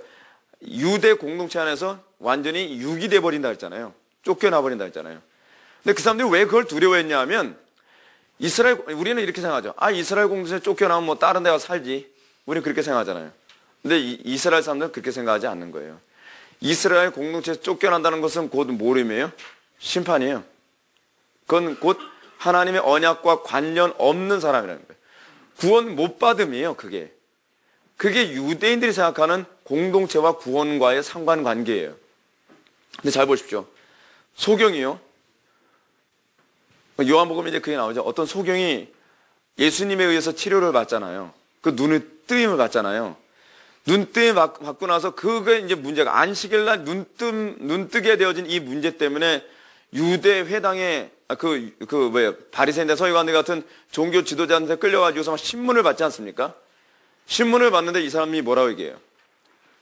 유대 공동체 안에서 완전히 유기돼 버린다 했잖아요. 쫓겨나 버린다 했잖아요. 근데 그 사람들이 왜 그걸 두려워했냐 하면 우리는 이렇게 생각하죠. 이스라엘 공동체에 쫓겨나면 뭐 다른 데 가서 살지. 우리는 그렇게 생각하잖아요. 근데 이스라엘 사람들은 그렇게 생각하지 않는 거예요. 이스라엘 공동체에서 쫓겨난다는 것은 곧 뭘 의미해요? 심판이에요. 그건 곧 하나님의 언약과 관련 없는 사람이라는 거예요. 구원 못 받음이에요, 그게. 그게 유대인들이 생각하는 공동체와 구원과의 상관관계예요. 근데 잘 보십시오. 소경이요. 요한복음에 이제 그게 나오죠. 어떤 소경이 예수님에 의해서 치료를 받잖아요. 그 눈을 뜨임을 받잖아요. 눈뜨임 받고 나서 그게 이제 문제가 안식일날 눈뜨게 되어진 이 문제 때문에 유대 회당의 바리새인들 서기관들 같은 종교 지도자한테 끌려가지고서 막 신문을 받지 않습니까? 신문을 받는데 이 사람이 뭐라고 얘기해요?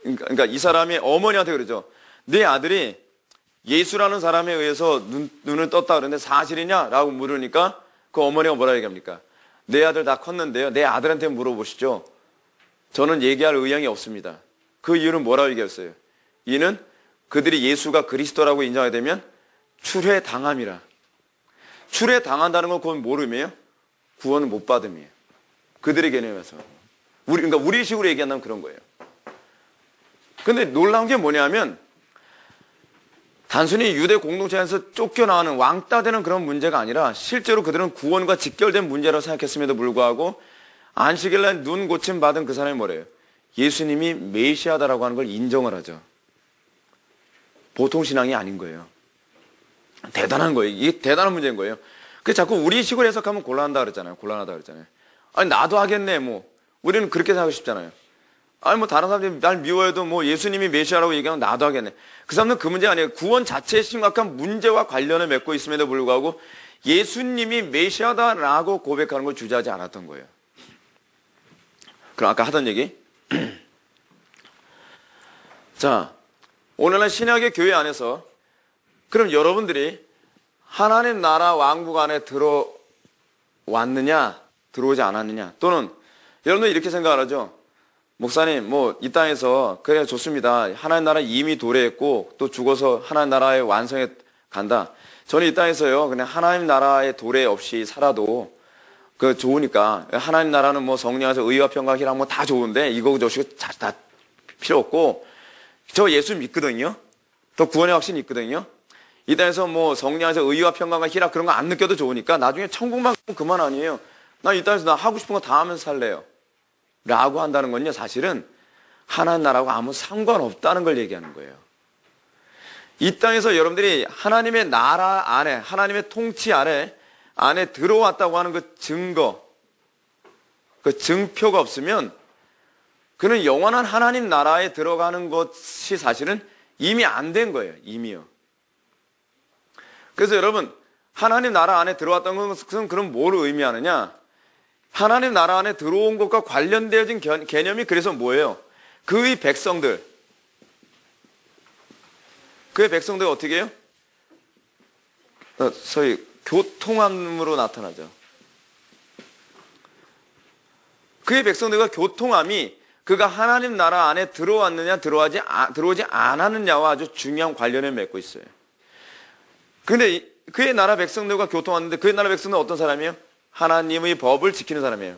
그러니까 이 사람이 어머니한테 그러죠. 내 아들이 예수라는 사람에 의해서 눈을 떴다 그러는데 사실이냐? 라고 물으니까 그 어머니가 뭐라 얘기합니까? 내 아들 다 컸는데요. 내 아들한테 물어보시죠. 저는 얘기할 의향이 없습니다. 그 이유는 뭐라고 얘기했어요? 이는 그들이 예수가 그리스도라고 인정하게 되면 출회당함이라. 출회당한다는 건 그건 뭘 의미해요? 구원을 못 받음이에요. 그들의 개념에서. 그러니까 우리식으로 얘기한다면 그런 거예요. 근데 놀라운 게 뭐냐면 단순히 유대 공동체 안에서 쫓겨나가는 왕따 되는 그런 문제가 아니라 실제로 그들은 구원과 직결된 문제라고 생각했음에도 불구하고 안식일날 눈 고침 받은 그 사람이 뭐래요? 예수님이 메시아다라고 하는 걸 인정을 하죠. 보통 신앙이 아닌 거예요. 대단한 거예요. 이게 대단한 문제인 거예요. 그 자꾸 우리 식으로 해석하면 곤란하다 그랬잖아요. 곤란하다 그랬잖아요. 아니 나도 하겠네 뭐. 우리는 그렇게 생각하고 싶잖아요. 아니 뭐 다른 사람들이 날 미워해도 뭐 예수님이 메시아라고 얘기하면 나도 하겠네. 그 사람들은 그 문제가 아니에요. 구원 자체의 심각한 문제와 관련을 맺고 있음에도 불구하고 예수님이 메시아다라고 고백하는 걸 주저하지 않았던 거예요. 그럼 아까 하던 얘기. 자, 오늘날 신약의 교회 안에서 그럼 여러분들이 하나님 나라 왕국 안에 들어왔느냐, 들어오지 않았느냐, 또는 여러분들 이렇게 생각을 하죠. 목사님, 뭐 이 땅에서 그래 좋습니다. 하나님 나라 이미 도래했고 또 죽어서 하나님 나라의 완성에 간다. 저는 이 땅에서요, 그냥 하나님 나라의 도래 없이 살아도 그 좋으니까 하나님 나라는 뭐 성령 안에서 의와 평강 희락 뭐 다 좋은데 이거 저거 다 필요 없고 저 예수 믿거든요. 더 구원의 확신이 있거든요. 이 땅에서 뭐 성령 안에서 의와 평강과 희락 그런 거 안 느껴도 좋으니까 나중에 천국만 가면 그만 아니에요. 나 이 땅에서 나 하고 싶은 거 다 하면서 살래요. 라고 한다는 건요, 사실은 하나님 나라하고 아무 상관없다는 걸 얘기하는 거예요. 이 땅에서 여러분들이 하나님의 나라 안에, 하나님의 통치 안에 들어왔다고 하는 그 증거, 그 증표가 없으면 그는 영원한 하나님 나라에 들어가는 것이 사실은 이미 안 된 거예요. 이미요. 그래서 여러분, 하나님 나라 안에 들어왔다는 것은 그럼 뭘 의미하느냐? 하나님 나라 안에 들어온 것과 관련되어진 개념이 그래서 뭐예요? 그의 백성들. 그의 백성들이 어떻게 해요? 소위 교통함으로 나타나죠. 그의 백성들과 교통함이 그가 하나님 나라 안에 들어왔느냐 들어오지 않았느냐와 아주 중요한 관련을 맺고 있어요. 그런데 그의 나라 백성들과 교통하는데 그의 나라 백성들은 어떤 사람이에요? 하나님의 법을 지키는 사람이에요.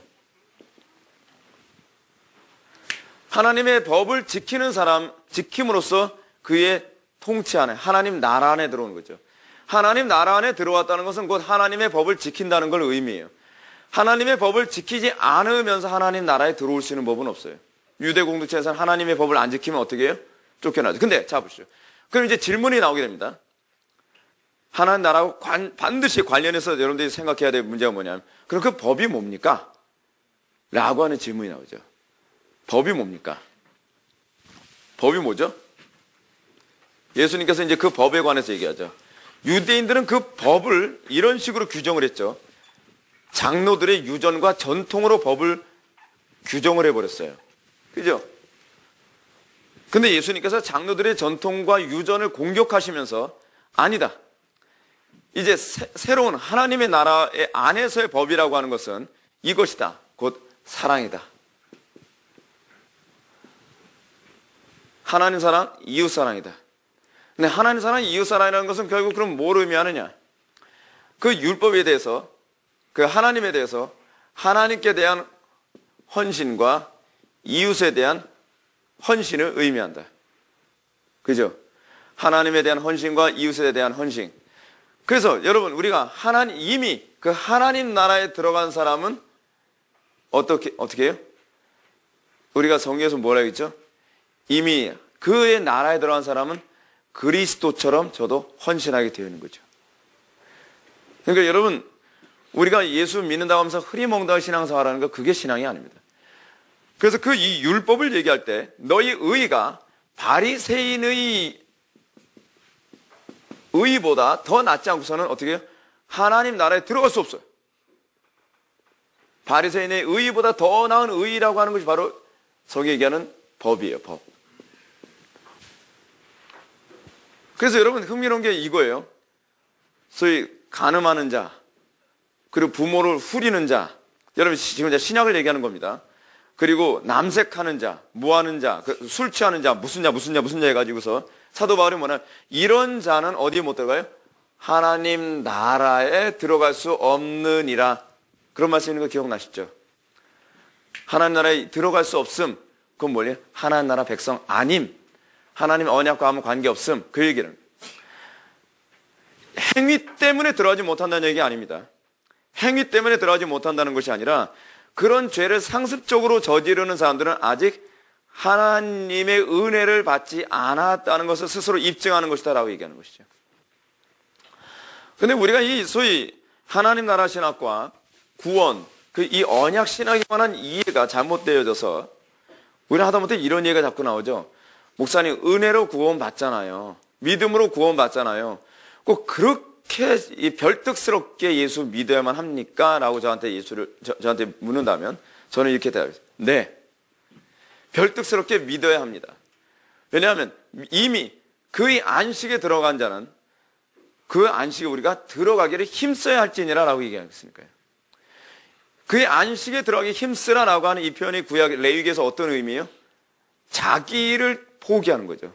하나님의 법을 지키는 사람, 지킴으로써 그의 통치 안에, 하나님 나라 안에 들어오는 거죠. 하나님 나라 안에 들어왔다는 것은 곧 하나님의 법을 지킨다는 걸 의미해요. 하나님의 법을 지키지 않으면서 하나님 나라에 들어올 수 있는 법은 없어요. 유대 공동체에서는 하나님의 법을 안 지키면 어떻게 해요? 쫓겨나죠. 근데 자 보시죠. 그럼 이제 질문이 나오게 됩니다. 하나님 나라하고 반드시 관련해서 여러분들이 생각해야 될 문제가 뭐냐면 그럼 그 법이 뭡니까? 라고 하는 질문이 나오죠. 법이 뭡니까? 법이 뭐죠? 예수님께서 이제 그 법에 관해서 얘기하죠. 유대인들은 그 법을 이런 식으로 규정을 했죠. 장로들의 유전과 전통으로 법을 규정을 해버렸어요. 그죠? 근데 예수님께서 장로들의 전통과 유전을 공격하시면서 아니다. 이제 새로운 하나님의 나라의 안에서의 법이라고 하는 것은 이것이다. 곧 사랑이다. 하나님 사랑, 이웃 사랑이다. 근데 하나님 사랑, 이웃 사랑이라는 것은 결국 그럼 뭘 의미하느냐? 그 율법에 대해서, 그 하나님에 대해서 하나님께 대한 헌신과 이웃에 대한 헌신을 의미한다. 그죠? 하나님에 대한 헌신과 이웃에 대한 헌신. 그래서 여러분 우리가 이미 그 하나님 나라에 들어간 사람은 어떻게 해요? 우리가 성경에서 뭐라고 했죠? 이미 그의 나라에 들어간 사람은 그리스도처럼 저도 헌신하게 되어 있는 거죠. 그러니까 여러분 우리가 예수 믿는다고 하면서 흐리멍덩이 신앙생활하는 거 그게 신앙이 아닙니다. 그래서 그 이 율법을 얘기할 때 너희 의가 바리새인의 의보다 더 낫지 않고서는 어떻게 해요? 하나님 나라에 들어갈 수 없어요. 바리새인의 의보다 더 나은 의라고 하는 것이 바로 성경이 얘기하는 법이에요. 법. 그래서 여러분 흥미로운 게 이거예요. 소위 간음하는 자, 그리고 부모를 후리는 자, 여러분 지금 이제 신약을 얘기하는 겁니다. 그리고 남색하는 자, 무하는 자, 술 취하는 자, 무슨 자 해가지고서 사도 바울이 뭐냐, 이런 자는 어디에 못 들어가요? 하나님 나라에 들어갈 수 없느니라. 그런 말씀 있는 거 기억나시죠? 하나님 나라에 들어갈 수 없음. 그건 뭐예요? 하나님 나라 백성 아님. 하나님 언약과 아무 관계 없음. 그 얘기는 행위 때문에 들어가지 못한다는 얘기 아닙니다. 행위 때문에 들어가지 못한다는 것이 아니라 그런 죄를 상습적으로 저지르는 사람들은 아직 하나님의 은혜를 받지 않았다는 것을 스스로 입증하는 것이다라고 얘기하는 것이죠. 근데 우리가 이 소위 하나님 나라 신학과 구원, 이 언약 신학에 관한 이해가 잘못되어져서 우리가 하다못해 이런 얘기가 자꾸 나오죠. 목사님 은혜로 구원 받잖아요. 믿음으로 구원 받잖아요. 꼭 그렇게 별뜻스럽게 예수 믿어야만 합니까? 라고 저한테 저한테 묻는다면 저는 이렇게 대답해요. 네. 별뜻스럽게 믿어야 합니다. 왜냐하면 이미 그의 안식에 들어간 자는 그 안식에 우리가 들어가기를 힘써야 할지니라 라고 얘기하겠으니까요. 그의 안식에 들어가기 힘쓰라 라고 하는 이 표현이 구약 레위기에서 어떤 의미예요? 자기를 포기하는 거죠.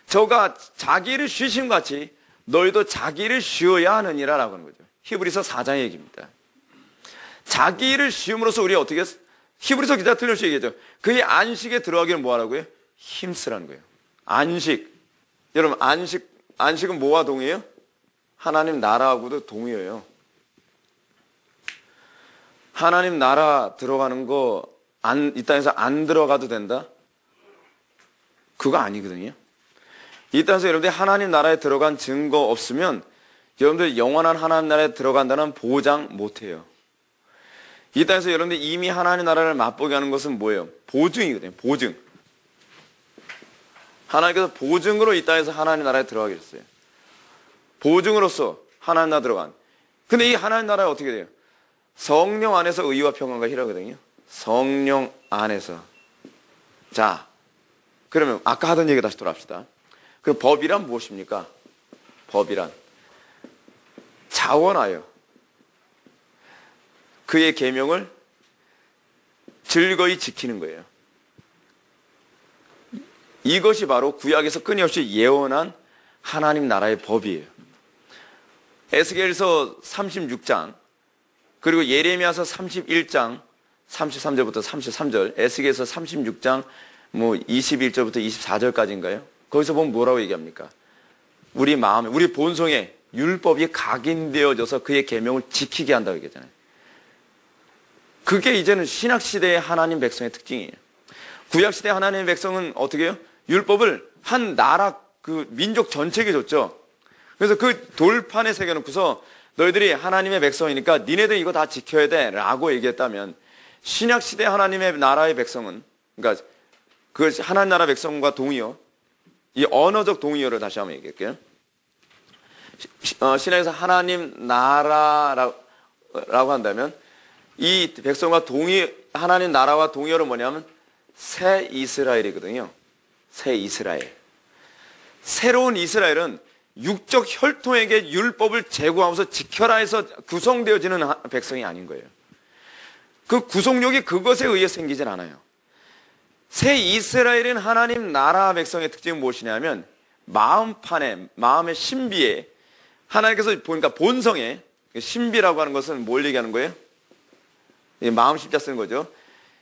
저가 자기를 쉬신 같이 너희도 자기를 쉬어야 하느니라 라고 하는 거죠. 히브리서 4장의 얘기입니다. 자기를 쉬움으로써 우리가 어떻게 했어? 히브리서 기자 틀림없이 얘기하죠. 그의 안식에 들어가기를 뭐 하라고요? 힘쓰라는 거예요. 안식. 여러분 안식은 뭐와 동의해요? 하나님 나라하고도 동의해요. 하나님 나라 들어가는 거 이 땅에서 안 들어가도 된다? 그거 아니거든요. 이 땅에서 여러분들이 하나님 나라에 들어간 증거 없으면 여러분들 영원한 하나님 나라에 들어간다는 보장 못해요. 이 땅에서 여러분들이 이미 하나님 나라를 맛보게 하는 것은 뭐예요? 보증이거든요. 보증. 하나님께서 보증으로 이 땅에서 하나님 나라에 들어가게 했어요. 보증으로서 하나님 나라 들어간. 근데 이 하나님 나라가 어떻게 돼요? 성령 안에서 의와 평안과 희락이거든요. 성령 안에서. 자, 그러면 아까 하던 얘기 다시 돌아갑시다. 그 법이란 무엇입니까? 법이란 자원하여 그의 계명을 즐거이 지키는 거예요. 이것이 바로 구약에서 끊임없이 예언한 하나님 나라의 법이에요. 에스겔서 36장 그리고 예레미야서 31장 33절부터 33절, 에스겔서 36장 21절부터 24절까지인가요? 거기서 보면 뭐라고 얘기합니까? 우리 마음에, 우리 본성에 율법이 각인되어져서 그의 계명을 지키게 한다고 얘기하잖아요. 그게 이제는 신약시대의 하나님 백성의 특징이에요. 구약시대 하나님의 백성은 어떻게 해요? 율법을 한 나라, 민족 전체에게 줬죠. 그래서 그 돌판에 새겨놓고서 너희들이 하나님의 백성이니까 니네들 이거 다 지켜야 돼 라고 얘기했다면 신약시대 하나님의 나라의 백성은, 그러니까 그 하나님 나라 백성과 동의어, 이 언어적 동의어를 다시 한번 얘기할게요. 신약에서 하나님 나라라고 한다면 이 백성과 하나님 나라와 동의어는 뭐냐면 새 이스라엘이거든요. 새 이스라엘. 새로운 이스라엘은 육적 혈통에게 율법을 제고하면서 지켜라 해서 구성되어지는 백성이 아닌 거예요. 그 구속력이 그것에 의해 생기진 않아요. 새 이스라엘인 하나님 나라 백성의 특징은 무엇이냐면 마음판에, 마음의 신비에 하나님께서 보니까 본성에, 신비라고 하는 것은 뭘 얘기하는 거예요? 마음 십자 쓰는 거죠.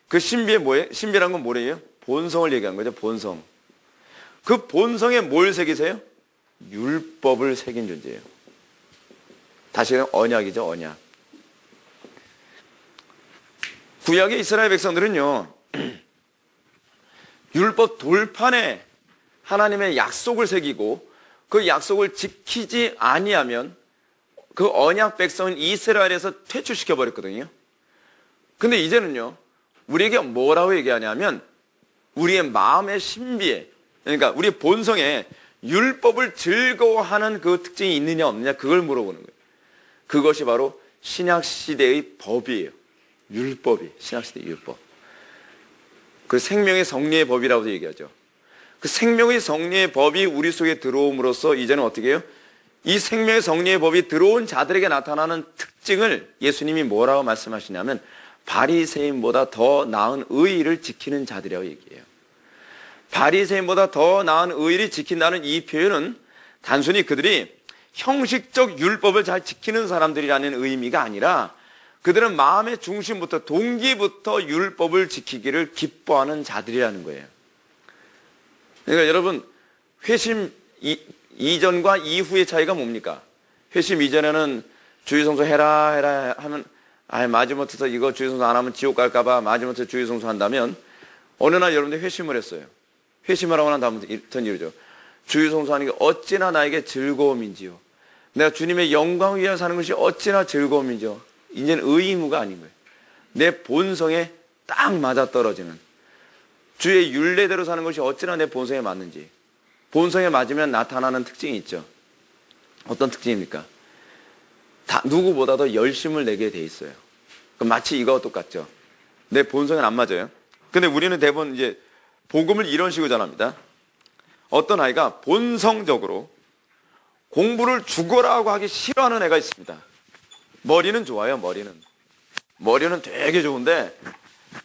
그 신비에 뭐예요? 신비라는 건 뭐래요? 본성을 얘기하는 거죠. 본성. 그 본성에 뭘 새기세요? 율법을 새긴 존재예요. 다시 언약이죠. 언약. 구약의 이스라엘 백성들은요, 율법 돌판에 하나님의 약속을 새기고 그 약속을 지키지 아니하면 그 언약 백성은 이스라엘에서 퇴출시켜 버렸거든요. 근데 이제는요, 우리에게 뭐라고 얘기하냐면 우리의 마음의 신비에, 그러니까 우리 본성에 율법을 즐거워하는 그 특징이 있느냐 없느냐 그걸 물어보는 거예요. 그것이 바로 신약시대의 법이에요. 율법이, 신약시대의 율법. 그 생명의 성리의 법이라고도 얘기하죠. 그 생명의 성리의 법이 우리 속에 들어옴으로써 이제는 어떻게 해요? 이 생명의 성리의 법이 들어온 자들에게 나타나는 특징을 예수님이 뭐라고 말씀하시냐면 바리새인보다 더 나은 의의를 지키는 자들이라고 얘기해요. 바리새인보다 더 나은 의의를 지킨다는 이 표현은 단순히 그들이 형식적 율법을 잘 지키는 사람들이라는 의미가 아니라 그들은 마음의 중심부터 동기부터 율법을 지키기를 기뻐하는 자들이라는 거예요. 그러니까 여러분 회심 이전과 이후의 차이가 뭡니까? 회심 이전에는 주의성수 해라 하면 마지못해서 이거 주의성수 안 하면 지옥 갈까봐 마지못해 주의성수 한다면 어느 날 여러분들이 회심을 했어요. 회심을 하고 난 다음부터 이러죠. 주의성수하는 게 어찌나 나에게 즐거움인지요. 내가 주님의 영광 위하여 사는 것이 어찌나 즐거움인지요. 이제는 의무가 아닌 거예요. 내 본성에 딱 맞아떨어지는 주의 율례대로 사는 것이 어찌나 내 본성에 맞는지. 본성에 맞으면 나타나는 특징이 있죠. 어떤 특징입니까? 누구보다도 열심을 내게 돼 있어요. 마치 이거와 똑같죠. 내 본성엔 안 맞아요. 근데 우리는 대부분 이제 복음을 이런 식으로 전합니다. 어떤 아이가 본성적으로 공부를 죽어라고 하기 싫어하는 애가 있습니다. 머리는 좋아요, 머리는 되게 좋은데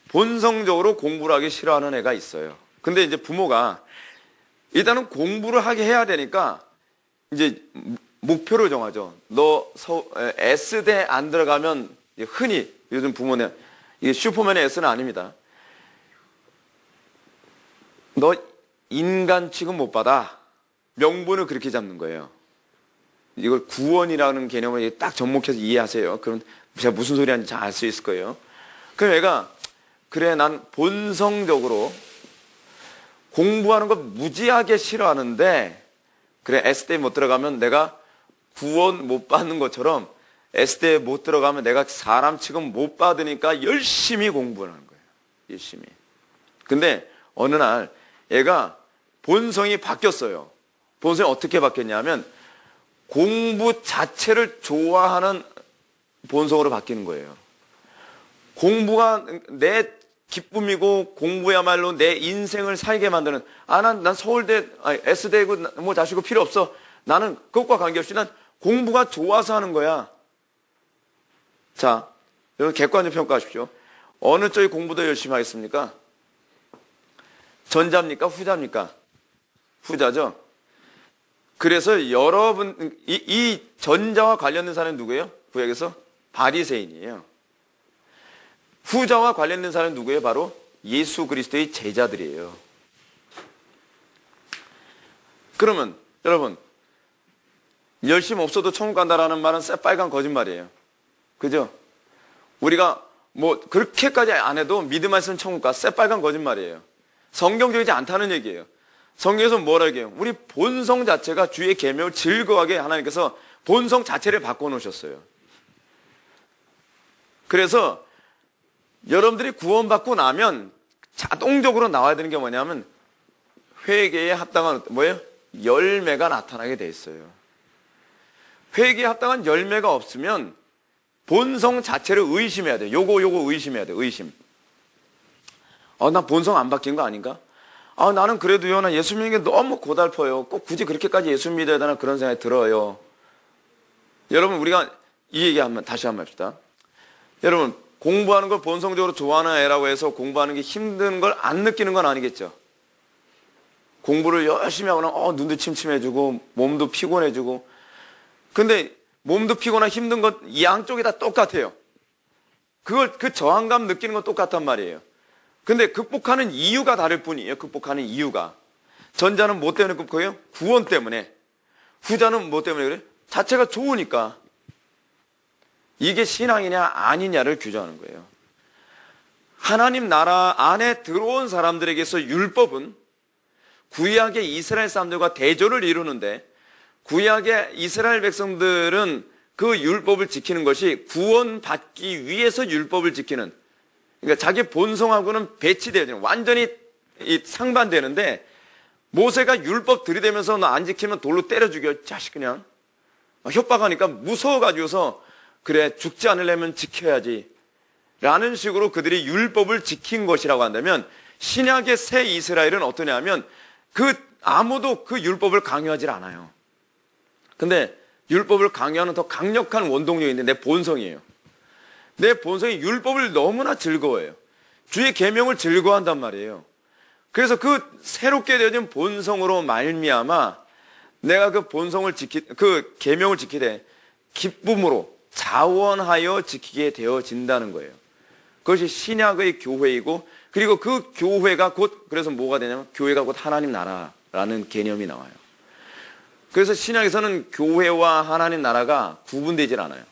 본성적으로 공부를 하기 싫어하는 애가 있어요. 근데 이제 부모가 일단은 공부를 하게 해야 되니까 이제 목표를 정하죠. 너 S대 안 들어가면 흔히 요즘 부모는 이게 슈퍼맨의 S는 아닙니다. 너 인간 취급 못 받아. 명분을 그렇게 잡는 거예요. 이걸 구원이라는 개념을 딱 접목해서 이해하세요. 그럼 제가 무슨 소리 하는지 잘 알 수 있을 거예요. 그럼 얘가 그래 난 본성적으로 공부하는 거 무지하게 싫어하는데 그래 S대에 못 들어가면 내가 구원 못 받는 것처럼 S대에 못 들어가면 내가 사람 취급 못 받으니까 열심히 공부를 하는 거예요. 열심히. 근데 어느 날 얘가 본성이 바뀌었어요. 본성이 어떻게 바뀌었냐면 공부 자체를 좋아하는 본성으로 바뀌는 거예요. 공부가 내 기쁨이고 공부야말로 내 인생을 살게 만드는 난 서울대 S대고 뭐 자시고 필요 없어. 나는 그것과 관계없이 난 공부가 좋아서 하는 거야. 자, 여러분 객관적으로 평가하십시오. 어느 쪽이 공부 더 열심히 하겠습니까? 전자입니까? 후자입니까? 후자죠. 그래서 여러분 이 전자와 관련된 사람은 누구예요? 구약에서 바리새인이에요. 후자와 관련된 사람은 누구예요? 바로 예수 그리스도의 제자들이에요. 그러면 여러분 열심 없어도 천국 간다라는 말은 새빨간 거짓말이에요. 그죠? 우리가 뭐 그렇게까지 안 해도 믿음 안에서는 천국 가. 새빨간 거짓말이에요. 성경적이지 않다는 얘기예요. 성경에서 뭐라 얘기해요? 우리 본성 자체가 주의 계명을 즐거워하게 하나님께서 본성 자체를 바꿔놓으셨어요. 그래서 여러분들이 구원받고 나면 자동적으로 나와야 되는 게 뭐냐면 회개에 합당한 뭐예요? 열매가 나타나게 돼 있어요. 회개에 합당한 열매가 없으면 본성 자체를 의심해야 돼요. 요거 의심해야 돼요. 의심. 나 본성 안 바뀐 거 아닌가? 나는 그래도요, 나 예수 믿는 게 너무 고달퍼요. 꼭 굳이 그렇게까지 예수 믿어야 되나 그런 생각이 들어요. 여러분, 우리가 이 얘기 다시 한번 합시다. 여러분, 공부하는 걸 본성적으로 좋아하는 애라고 해서 공부하는 게 힘든 걸 안 느끼는 건 아니겠죠? 공부를 열심히 하거나, 눈도 침침해지고, 몸도 피곤해지고. 근데 몸도 피곤하고 힘든 것, 이 양쪽이 다 똑같아요. 그 저항감 느끼는 건 똑같단 말이에요. 근데 극복하는 이유가 다를 뿐이에요. 극복하는 이유가. 전자는 뭐 때문에 극복해요? 구원 때문에. 후자는 뭐 때문에 그래? 자체가 좋으니까. 이게 신앙이냐 아니냐를 규정하는 거예요. 하나님 나라 안에 들어온 사람들에게서 율법은 구약의 이스라엘 사람들과 대조를 이루는데 구약의 이스라엘 백성들은 그 율법을 지키는 것이 구원받기 위해서 율법을 지키는, 그러니까 자기 본성하고는 배치되어지는, 완전히 상반되는데 모세가 율법 들이대면서 너 안 지키면 돌로 때려 죽여 자식 그냥 협박하니까 무서워가지고서 그래 죽지 않으려면 지켜야지 라는 식으로 그들이 율법을 지킨 것이라고 한다면 신약의 새 이스라엘은 어떠냐면 아무도 그 율법을 강요하지 않아요. 근데 율법을 강요하는 더 강력한 원동력이 있는데 내 본성이에요. 내 본성이 율법을 너무나 즐거워해요. 주의 계명을 즐거워한단 말이에요. 그래서 그 새롭게 되어진 본성으로 말미암아 내가 그 본성을 그 계명을 지키되 기쁨으로 자원하여 지키게 되어진다는 거예요. 그것이 신약의 교회이고 그리고 그 교회가 곧 그래서 뭐가 되냐면 교회가 곧 하나님 나라라는 개념이 나와요. 그래서 신약에서는 교회와 하나님 나라가 구분되질 않아요.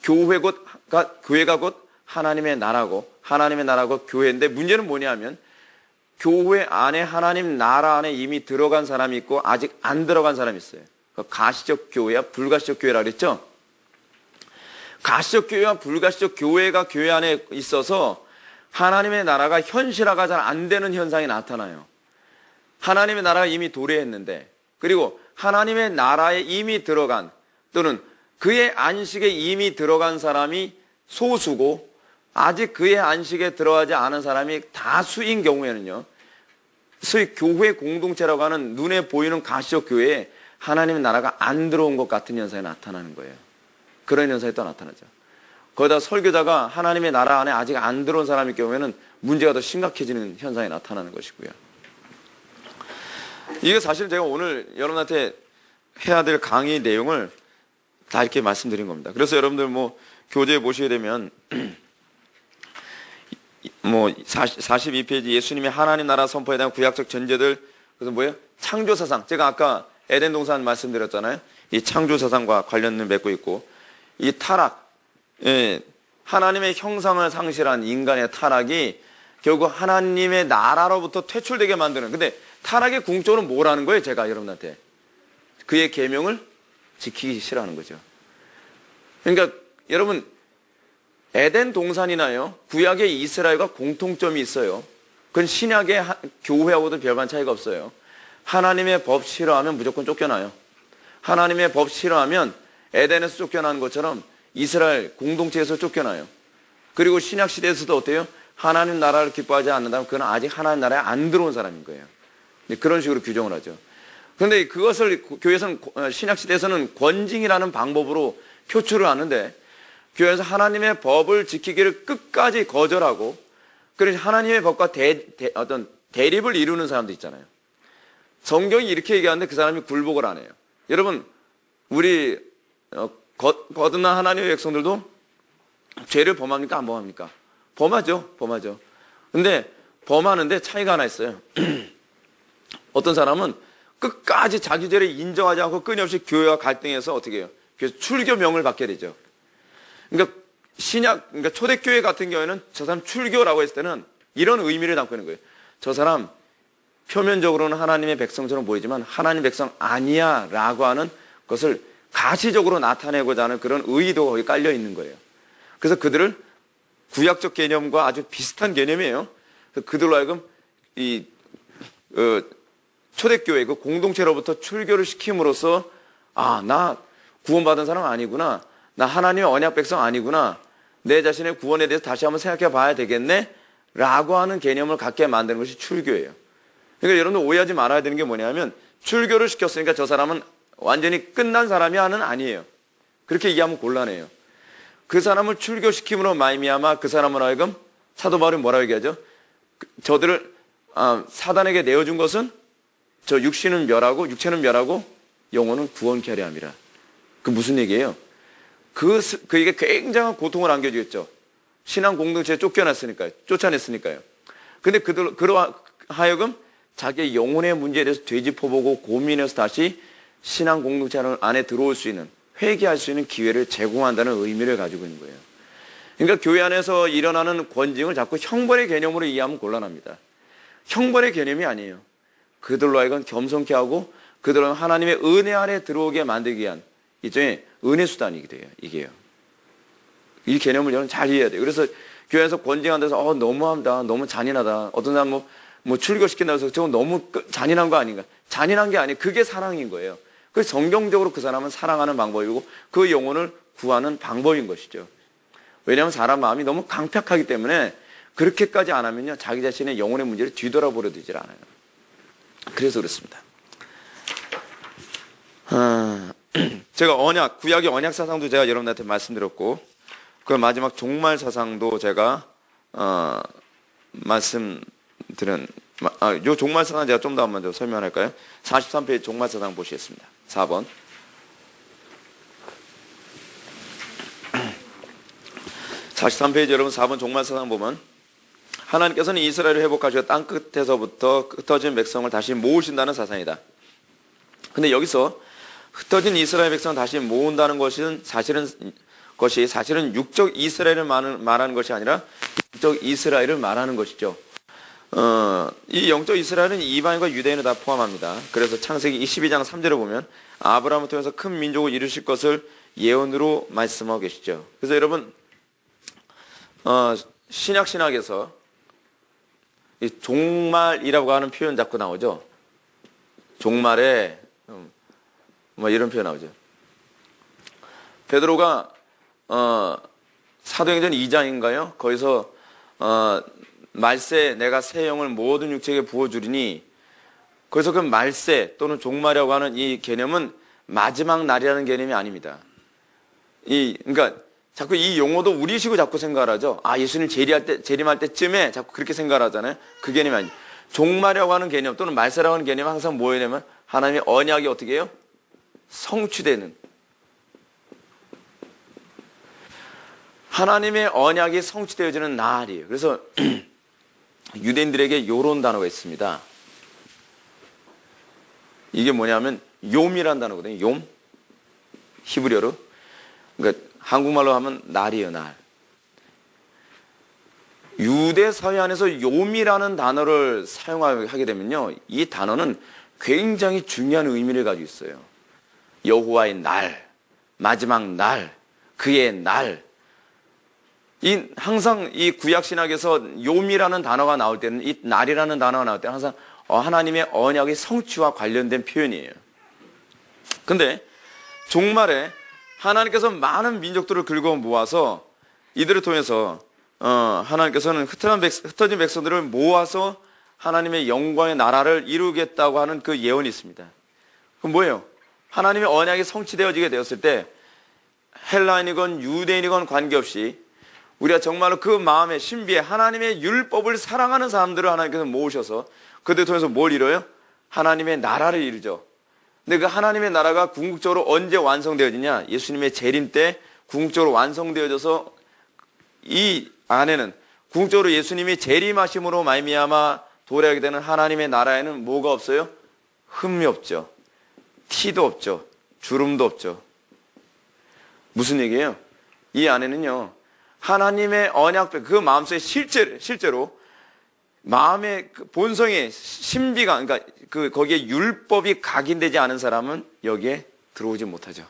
교회가 곧 하나님의 나라고 하나님의 나라고 교회인데 문제는 뭐냐면 교회 안에 하나님 나라 안에 이미 들어간 사람이 있고 아직 안 들어간 사람이 있어요. 가시적 교회와 불가시적 교회라 그랬죠. 가시적 교회와 불가시적 교회가 교회 안에 있어서 하나님의 나라가 현실화가 잘 안 되는 현상이 나타나요. 하나님의 나라가 이미 도래했는데 그리고 하나님의 나라에 이미 들어간 또는 그의 안식에 이미 들어간 사람이 소수고 아직 그의 안식에 들어가지 않은 사람이 다수인 경우에는요. 소위 교회 공동체라고 하는 눈에 보이는 가시적 교회에 하나님의 나라가 안 들어온 것 같은 현상이 나타나는 거예요. 그런 현상이 또 나타나죠. 거기다 설교자가 하나님의 나라 안에 아직 안 들어온 사람일 경우에는 문제가 더 심각해지는 현상이 나타나는 것이고요. 이게 사실 제가 오늘 여러분한테 해야 될 강의 내용을 다 이렇게 말씀드린 겁니다. 그래서 여러분들 교재에 보시게 되면 42페이지 예수님의 하나님 나라 선포에 대한 구약적 전제들 그래서 뭐예요? 창조 사상. 제가 아까 에덴 동산 말씀드렸잖아요. 이 창조 사상과 관련을 맺고 있고 이 타락, 하나님의 형상을 상실한 인간의 타락이 결국 하나님의 나라로부터 퇴출되게 만드는. 근데 타락의 궁극적으로 뭐라는 거예요? 제가 여러분한테 그의 계명을 지키기 싫어하는 거죠. 그러니까 여러분 에덴 동산이나요 구약의 이스라엘과 공통점이 있어요. 그건 신약의 교회하고도 별반 차이가 없어요. 하나님의 법 싫어하면 무조건 쫓겨나요. 하나님의 법 싫어하면 에덴에서 쫓겨나는 것처럼 이스라엘 공동체에서 쫓겨나요. 그리고 신약 시대에서도 어때요? 하나님 나라를 기뻐하지 않는다면 그건 아직 하나님 나라에 안 들어온 사람인 거예요. 그런 식으로 규정을 하죠. 그런데 그것을 교회에서는 신약 시대에서는 권징이라는 방법으로 표출을 하는데 교회에서 하나님의 법을 지키기를 끝까지 거절하고 그래서 하나님의 법과 어떤 대립을 이루는 사람도 있잖아요. 성경이 이렇게 얘기하는데 그 사람이 굴복을 안 해요. 여러분 우리 거듭난 하나님의 백성들도 죄를 범합니까? 안 범합니까? 범하죠. 근데 범하는데 차이가 하나 있어요. 어떤 사람은 끝까지 자기 죄를 인정하지 않고 끊임없이 교회와 갈등해서 어떻게 해요? 그래서 출교명을 받게 되죠. 그러니까 그러니까 초대교회 같은 경우에는 저 사람 출교라고 했을 때는 이런 의미를 담고 있는 거예요. 저 사람 표면적으로는 하나님의 백성처럼 보이지만 하나님 백성 아니야 라고 하는 것을 가시적으로 나타내고자 하는 그런 의도가 거기 깔려 있는 거예요. 그래서 그들을 구약적 개념과 아주 비슷한 개념이에요. 그들로 하여금 초대교회 그 공동체로부터 출교를 시킴으로써 나 구원받은 사람 아니구나. 나 하나님의 언약 백성 아니구나. 내 자신의 구원에 대해서 다시 한번 생각해 봐야 되겠네. 라고 하는 개념을 갖게 만드는 것이 출교예요. 그러니까 여러분들 오해하지 말아야 되는 게 뭐냐면 출교를 시켰으니까 저 사람은 완전히 끝난 사람이 아니에요. 그렇게 얘기하면 곤란해요. 그 사람을 출교시킴으로 말미암아 그 사람을 하여금 사도 바울이 뭐라고 얘기하죠? 저들을 사단에게 내어준 것은 저 육체는 멸하고 영혼은 구원케 하려 함이라. 그 무슨 얘기예요? 그에게 굉장한 고통을 안겨주겠죠. 신앙 공동체에 쫓아냈으니까요. 근데 그로 하여금 자기의 영혼의 문제에 대해서 되짚어보고 고민해서 다시 신앙 공동체 안에 들어올 수 있는, 회개할 수 있는 기회를 제공한다는 의미를 가지고 있는 거예요. 그러니까 교회 안에서 일어나는 권징을 자꾸 형벌의 개념으로 이해하면 곤란합니다. 형벌의 개념이 아니에요. 그들로 하여금 겸손케 하고 그들로 하나님의 은혜 아래 들어오게 만들기 위한 일종의 은혜 수단이게 돼요. 이게요. 이 개념을 여러분 잘 이해해야 돼요. 그래서 교회에서 권징한 데서 너무합니다. 너무 잔인하다. 어떤 사람 뭐 출교시킨다고 해서 저건 너무 잔인한 거 아닌가? 잔인한 게 아니에요. 그게 사랑인 거예요. 그래서 성경적으로 그 사람은 사랑하는 방법이고 그 영혼을 구하는 방법인 것이죠. 왜냐하면 사람 마음이 너무 강팍하기 때문에 그렇게까지 안 하면요, 자기 자신의 영혼의 문제를 뒤돌아보려 되질 않아요. 그래서 그렇습니다. 제가 구약의 언약 사상도 제가 여러분들한테 말씀드렸고, 그 마지막 종말 사상도 제가 말씀드린, 요 종말 사상 제가 좀 더 한번 설명할까요? 43페이지 종말 사상 보시겠습니다. 4번. 43페이지 여러분 4번 종말 사상 보면, 하나님께서는 이스라엘을 회복하시고 땅 끝에서부터 흩어진 백성을 다시 모으신다는 사상이다. 근데 여기서 흩어진 이스라엘 백성을 다시 모은다는 것은 사실은 육적 이스라엘을 말하는 것이 아니라 영적 이스라엘을 말하는 것이죠. 이 영적 이스라엘은 이방인과 유대인을 다 포함합니다. 그래서 창세기 22장 3절을 보면 아브라함을 통해서 큰 민족을 이루실 것을 예언으로 말씀하고 계시죠. 그래서 여러분, 신약에서 이 종말이라고 하는 표현 자꾸 나오죠. 종말에 뭐 이런 표현 나오죠. 베드로가 사도행전 2장인가요? 거기서 말세 내가 새 영을 모든 육체에 부어주리니, 거기서 그 말세 또는 종말이라고 하는 이 개념은 마지막 날이라는 개념이 아닙니다. 그러니까 자꾸 이 용어도 우리식으로 자꾸 생각을 하죠. 예수님 재림할 때쯤에 자꾸 그렇게 생각을 하잖아요. 그 개념이 아니죠. 종말이라고 하는 개념 또는 말세라고 하는 개념은 항상 뭐냐면 하나님의 언약이 어떻게 해요? 성취되는, 하나님의 언약이 성취되어지는 날이에요. 그래서 유대인들에게 이런 단어가 있습니다. 이게 뭐냐면 욤이라는 단어거든요. 욤, 히브리어로. 그러니까 한국말로 하면 날이에요, 날. 유대 사회 안에서 욤이라는 단어를 사용하게 되면요, 이 단어는 굉장히 중요한 의미를 가지고 있어요. 여호와의 날, 마지막 날, 그의 날. 항상 이 구약 신학에서 욤이라는 단어가 나올 때는, 이 날이라는 단어가 나올 때는 항상 하나님의 언약의 성취와 관련된 표현이에요. 근데 종말에 하나님께서 많은 민족들을 긁어 모아서 이들을 통해서 하나님께서는 흩어진 백성들을 모아서 하나님의 영광의 나라를 이루겠다고 하는 그 예언이 있습니다. 그럼 뭐예요? 하나님의 언약이 성취되어지게 되었을 때 헬라인이건 유대인이건 관계없이 우리가 정말로 그 마음의 신비에 하나님의 율법을 사랑하는 사람들을 하나님께서 모으셔서 그들 통해서 뭘 이뤄요? 하나님의 나라를 이루죠. 근데 그 하나님의 나라가 궁극적으로 언제 완성되어지냐? 예수님의 재림 때 궁극적으로 완성되어져서 이 안에는 궁극적으로 예수님이 재림하심으로 말미암아 도래하게 되는 하나님의 나라에는 뭐가 없어요? 흠이 없죠. 티도 없죠. 주름도 없죠. 무슨 얘기예요? 이 안에는요, 하나님의 언약백, 그 마음속에 실제로 마음의 그 본성의 신비가, 그러니까 거기에 율법이 각인되지 않은 사람은 여기에 들어오지 못하죠.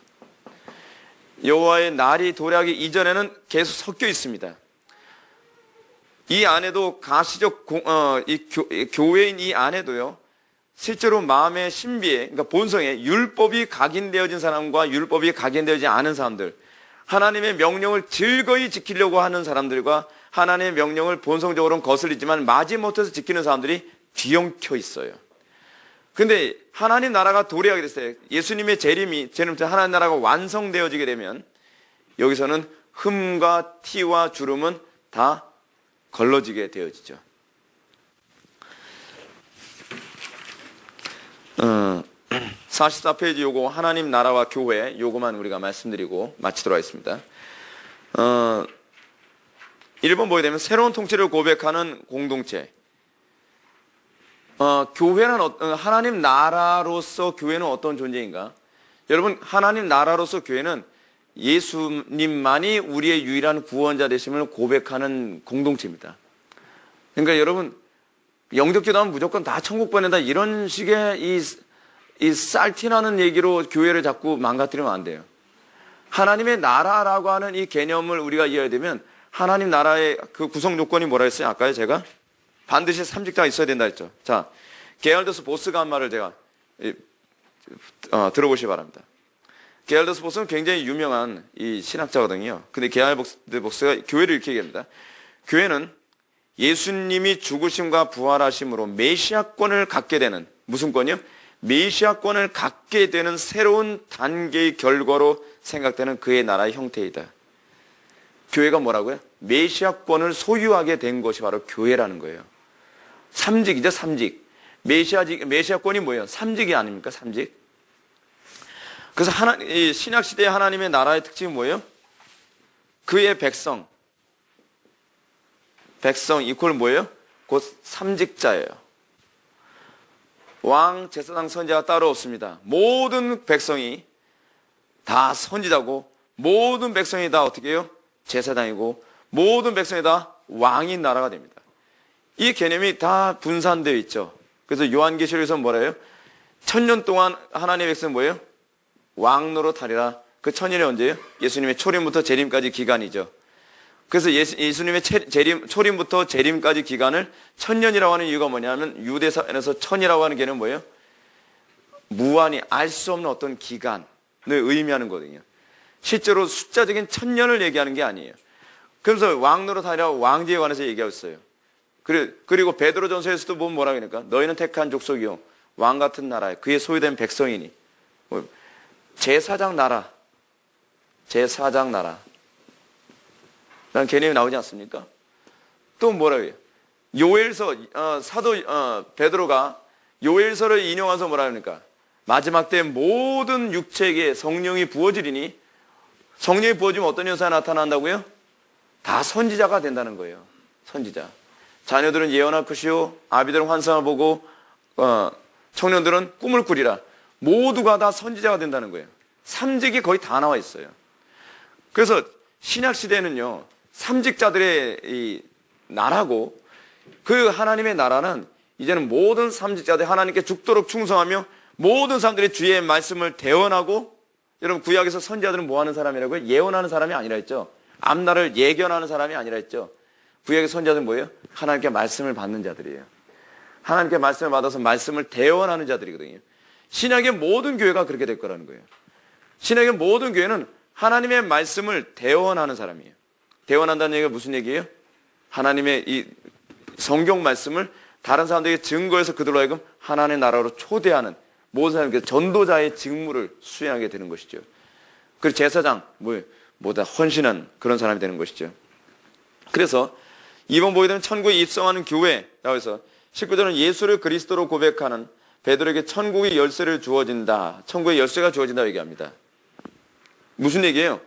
여호와의 날이 도래하기 이전에는 계속 섞여 있습니다. 이 안에도 가시적 교회인 이 안에도요, 실제로 마음의 신비에, 그러니까 본성에 율법이 각인되어진 사람과 율법이 각인되어지지 않은 사람들, 하나님의 명령을 즐거이 지키려고 하는 사람들과 하나님의 명령을 본성적으로는 거슬리지만 마지못해서 지키는 사람들이 뒤엉켜 있어요. 근데 하나님 나라가 도래하게 됐어요. 예수님의 재림 때 하나님 나라가 완성되어지게 되면 여기서는 흠과 티와 주름은 다 걸러지게 되어지죠. 44페이지 요거 하나님 나라와 교회 요거만 우리가 말씀드리고 마치도록 하겠습니다. 1번 보게 되면 새로운 통치를 고백하는 공동체. 교회는 하나님 나라로서 교회는 어떤 존재인가? 여러분, 하나님 나라로서 교회는 예수님만이 우리의 유일한 구원자 되심을 고백하는 공동체입니다. 그러니까 여러분, 영접기도 하면 무조건 다 천국 보낸다 이런 식의 이 쌀티나는 얘기로 교회를 자꾸 망가뜨리면 안 돼요. 하나님의 나라라고 하는 이 개념을 우리가 이해해야 되면 하나님 나라의 그 구성 조건이 뭐라 했어요? 아까요 제가? 반드시 3직자가 있어야 된다 했죠. 자, 게알더스 보스가 한 말을 제가 들어보시기 바랍니다. 게알더스 보스는 굉장히 유명한 이 신학자거든요. 근데 게알더스 보스가 교회를 이렇게 얘기합니다. 교회는 예수님이 죽으심과 부활하심으로 메시아권을 갖게 되는, 무슨 권이요? 메시아권을 갖게 되는 새로운 단계의 결과로 생각되는 그의 나라의 형태이다. 교회가 뭐라고요? 메시아권을 소유하게 된 것이 바로 교회라는 거예요. 삼직이죠, 삼직. 메시아권이 뭐예요? 삼직이 아닙니까? 삼직. 그래서 신약시대의 하나님의 나라의 특징이 뭐예요? 그의 백성 이퀄 뭐예요? 곧 삼직자예요. 왕, 제사장, 선지자가 따로 없습니다. 모든 백성이 다 선지자고, 모든 백성이 다 어떻게 해요? 제사장이고, 모든 백성이 다 왕인 나라가 됩니다. 이 개념이 다 분산되어 있죠. 그래서 요한계시록에서 뭐라 해요? 1000년 동안 하나님의 백성은 뭐예요? 왕노릇하리라. 그 1000년이 언제예요? 예수님의 초림부터 재림까지 기간이죠. 그래서 예수님의 초림부터 재림까지 기간을 1000년이라고 하는 이유가 뭐냐면, 유대사에서 1000이라고 하는 개념은 뭐예요? 무한히 알 수 없는 어떤 기간을 의미하는 거거든요. 실제로 숫자적인 1000년을 얘기하는 게 아니에요. 그래서 왕노릇하리라 왕제에 관해서 얘기하고 있어요. 그리고 베드로전서에서도 보면 뭐라고 하니까, 너희는 택한 족속이요 왕 같은 나라에 그의 소유된 백성이니, 제사장 나라 라는 개념이 나오지 않습니까? 또 뭐라고 해요? 요엘서, 사도 베드로가 요엘서를 인용해서 뭐라 합니까? 마지막 때 모든 육체에게 성령이 부어지리니, 성령이 부어지면 어떤 현상이 나타난다고요? 다 선지자가 된다는 거예요. 선지자. 자녀들은 예언할 것이요, 아비들은 환상을 보고, 청년들은 꿈을 꾸리라. 모두가 다 선지자가 된다는 거예요. 삼직이 거의 다 나와 있어요. 그래서 신약시대는요, 삼직자들의 이 나라고, 그 하나님의 나라는 이제는 모든 삼직자들이 하나님께 죽도록 충성하며 모든 사람들이 주의 말씀을 대언하고, 여러분 구약에서 선지자들은 뭐 하는 사람이라고요? 예언하는 사람이 아니라 했죠. 앞날을 예견하는 사람이 아니라 했죠. 구약의 선지자들은 뭐예요? 하나님께 말씀을 받는 자들이에요. 하나님께 말씀을 받아서 말씀을 대언하는 자들이거든요. 신약의 모든 교회가 그렇게 될 거라는 거예요. 신약의 모든 교회는 하나님의 말씀을 대언하는 사람이에요. 대언한다는 얘기가 무슨 얘기예요? 하나님의 이 성경 말씀을 다른 사람들에게 증거해서 그들로 하여금 하나님의 나라로 초대하는, 모든 사람에게 전도자의 직무를 수행하게 되는 것이죠. 그리고 제사장, 뭐다 헌신한 그런 사람이 되는 것이죠. 그래서 이번 보게 되면 천국에 입성하는 교회라고 해서 19절은 예수를 그리스도로 고백하는 베드로에게 천국의 열쇠를 주어진다. 천국의 열쇠가 주어진다고 얘기합니다. 무슨 얘기예요?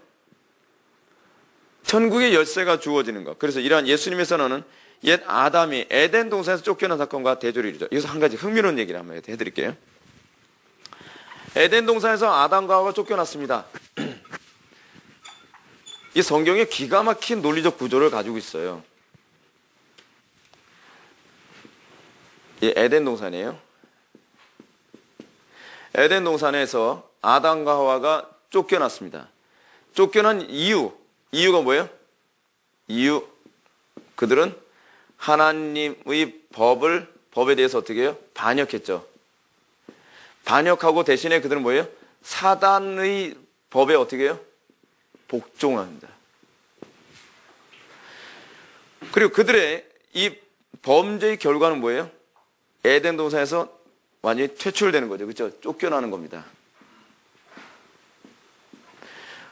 천국의 열쇠가 주어지는 것. 그래서 이러한 예수님의 선언은 옛 아담이 에덴 동산에서 쫓겨난 사건과 대조를 이루죠. 여기서 한 가지 흥미로운 얘기를 한번 해드릴게요. 에덴 동산에서 아담과 하와가 쫓겨났습니다. 이 성경에 기가 막힌 논리적 구조를 가지고 있어요. 이 에덴 동산이에요. 에덴 동산에서 아담과 하와가 쫓겨났습니다. 쫓겨난 이유가 뭐예요? 그들은 하나님의 법에 대해서 어떻게 해요? 반역했죠. 반역하고 대신에 그들은 뭐예요? 사단의 법에 어떻게 해요? 복종합니다. 그리고 그들의 이 범죄의 결과는 뭐예요? 에덴 동산에서 완전히 퇴출되는 거죠. 그렇죠? 쫓겨나는 겁니다.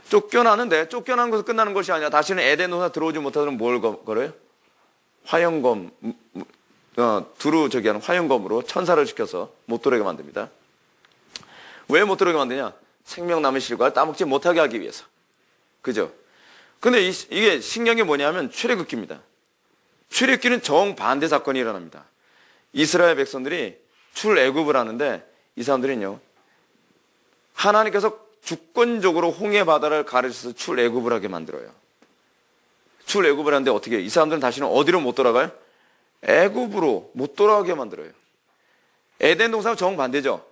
쫓겨나는데 쫓겨난 것으로 끝나는 것이 아니라 다시는 에덴 동산 들어오지 못하도록 뭘 걸어요? 화영검, 두루 하는 화영검으로 천사를 시켜서 못 들어오게 만듭니다. 왜 못 들어오게 만드냐? 생명 남은 실과를 따먹지 못하게 하기 위해서. 그죠? 근데 이게 신기한 게 뭐냐면 출애굽기입니다. 출애굽기는 정반대 사건이 일어납니다. 이스라엘 백성들이 출애굽을 하는데 이 사람들은요, 하나님께서 주권적으로 홍해 바다를 가르쳐서 출애굽을 하게 만들어요. 출애굽을 하는데 어떻게 해요? 이 사람들은 다시는 어디로 못 돌아가요? 애굽으로 못 돌아가게 만들어요. 에덴 동산은 정반대죠.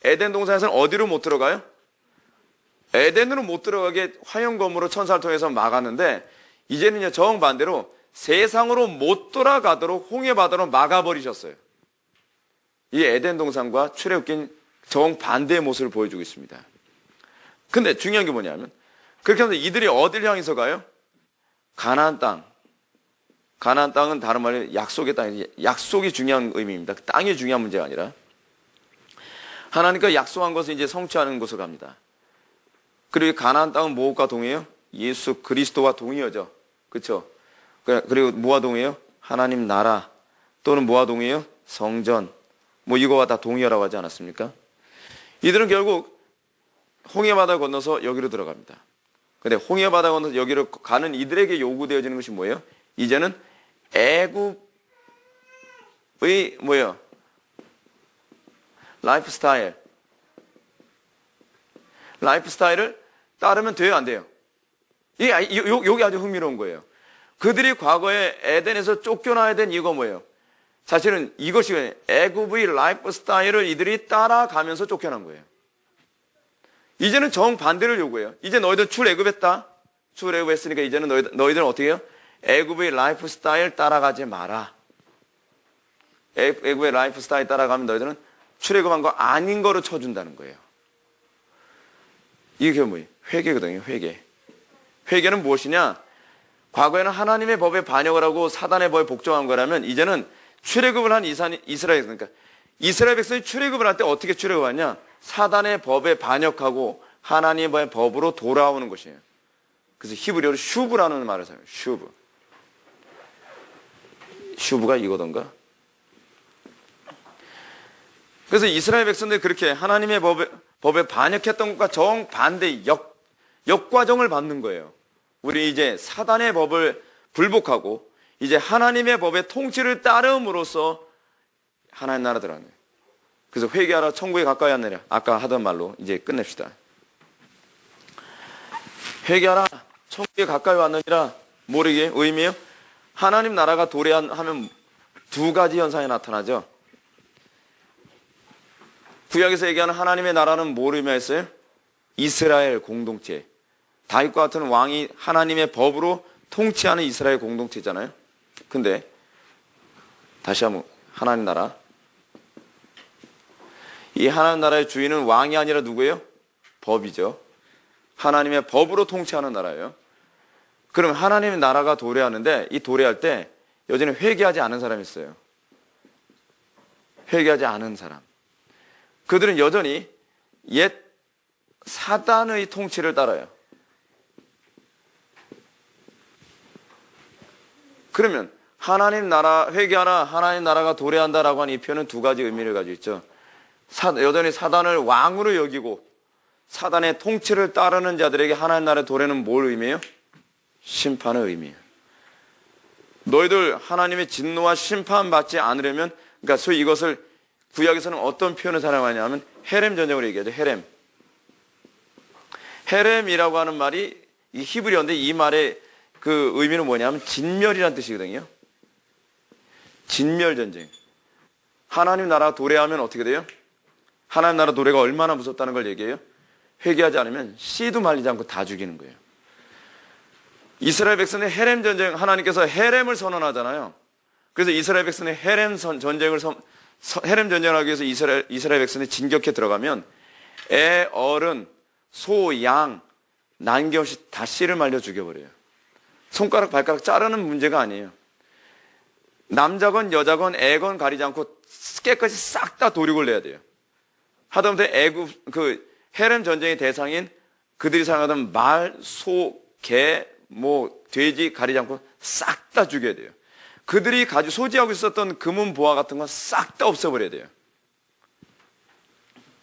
에덴 동산에서는 어디로 못 들어가요? 에덴으로 못 들어가게 화영검으로 천사를 통해서 막았는데, 이제는요 정반대로 세상으로 못 돌아가도록 홍해바다로 막아버리셨어요. 이 에덴 동산과 출애굽기는 정반대의 모습을 보여주고 있습니다. 근데 중요한 게 뭐냐면 그렇게 하면서 이들이 어디를 향해서 가요? 가나안 땅. 가나안 땅은 다른 말로 약속의 땅이지. 약속이 중요한 의미입니다. 땅이 중요한 문제가 아니라 하나님과 약속한 것을 이제 성취하는 곳으로 갑니다. 그리고 가나안 땅은 무엇과 동의해요? 예수 그리스도와 동의하죠. 그렇죠? 그리고 뭐와 동의해요? 하나님 나라 또는 뭐와 동의해요? 성전. 뭐 이거와 다 동의하라고 하지 않았습니까? 이들은 결국 홍해바다 건너서 여기로 들어갑니다. 근데 홍해바다 건너서 여기로 가는 이들에게 요구되어지는 것이 뭐예요? 이제는 애굽의 뭐예요? 라이프스타일을 따르면 돼요, 안 돼요? 여기 아주 흥미로운 거예요. 그들이 과거에 에덴에서 쫓겨나야 된 이유가 뭐예요? 사실은 이것이 애굽의 라이프 스타일을 이들이 따라가면서 쫓겨난 거예요. 이제는 정반대를 요구해요. 이제 너희들 출애굽했다. 출애굽했으니까 이제는 너희들은 어떻게 해요? 애굽의 라이프 스타일 따라가지 마라. 애굽의 라이프 스타일 따라가면 너희들은 출애굽한 거 아닌 거로 쳐준다는 거예요. 이게 뭐예요? 회개거든요. 회개는 무엇이냐? 과거에는 하나님의 법에 반역을 하고 사단의 법에 복종한 거라면 이제는 출애굽을 한 이스라엘, 그러니까 이스라엘 백성이 출애굽을 할 때 어떻게 출애굽하냐? 사단의 법에 반역하고 하나님의 법으로 돌아오는 것이에요. 그래서 히브리어로 슈브라는 말을 사용해요. 슈브가 이거던가? 그래서 이스라엘 백성들이 그렇게 하나님의 법에 반역했던 것과 정반대의 역과정을 받는 거예요. 우리 이제 사단의 법을 불복하고 이제 하나님의 법의 통치를 따름으로써 하나님 나라 들어가는 거예요. 그래서 회개하라 천국에 가까이 하느라 아까 하던 말로 이제 끝냅시다. 회개하라 천국에 가까이 왔느니라 모르게 의미예요. 하나님 나라가 도래하면 두 가지 현상이 나타나죠. 구약에서 얘기하는 하나님의 나라는 뭘 의미했어요? 이스라엘 공동체. 다윗과 같은 왕이 하나님의 법으로 통치하는 이스라엘 공동체잖아요. 근데 다시 한번 하나님 나라. 이 하나님 나라의 주인은 왕이 아니라 누구예요? 법이죠. 하나님의 법으로 통치하는 나라예요. 그럼 하나님의 나라가 도래하는데 이 도래할 때 여전히 회개하지 않은 사람이 있어요. 회개하지 않은 사람. 그들은 여전히 옛 사단의 통치를 따라요. 그러면 하나님 나라 회개하라 하나님 나라가 도래한다라고 하는 이 표현은 두 가지 의미를 가지고 있죠. 여전히 사단을 왕으로 여기고 사단의 통치를 따르는 자들에게 하나님 나라의 도래는 뭘 의미해요? 심판의 의미예요. 너희들 하나님의 진노와 심판받지 않으려면, 그러니까 소위 이것을 구약에서는 어떤 표현을 사용하냐면 헤렘 전쟁으로 얘기하죠. 헤렘이라고 하는 말이 이 히브리어인데 이 말의 그 의미는 뭐냐면 진멸이라는 뜻이거든요. 진멸 전쟁. 하나님 나라가 도래하면 어떻게 돼요? 하나님 나라 도래가 얼마나 무섭다는 걸 얘기해요? 회개하지 않으면 씨도 말리지 않고 다 죽이는 거예요. 이스라엘 백성의 헤렘 전쟁, 하나님께서 헤렘을 선언하잖아요. 그래서 이스라엘 백성의 헤렘 전쟁을 하기 위해서 이스라엘 백성이 진격해 들어가면 애, 어른, 소, 양, 난김없이 다 씨를 말려 죽여버려요. 손가락, 발가락 자르는 문제가 아니에요. 남자건 여자건 애건 가리지 않고 깨끗이 싹 다 도륙을 내야 돼요. 하다못해 헤렘 전쟁의 대상인 그들이 사용하던 말, 소, 개, 돼지 가리지 않고 싹 다 죽여야 돼요. 그들이 소지하고 있었던 금은 보화 같은 건 싹 다 없애버려야 돼요.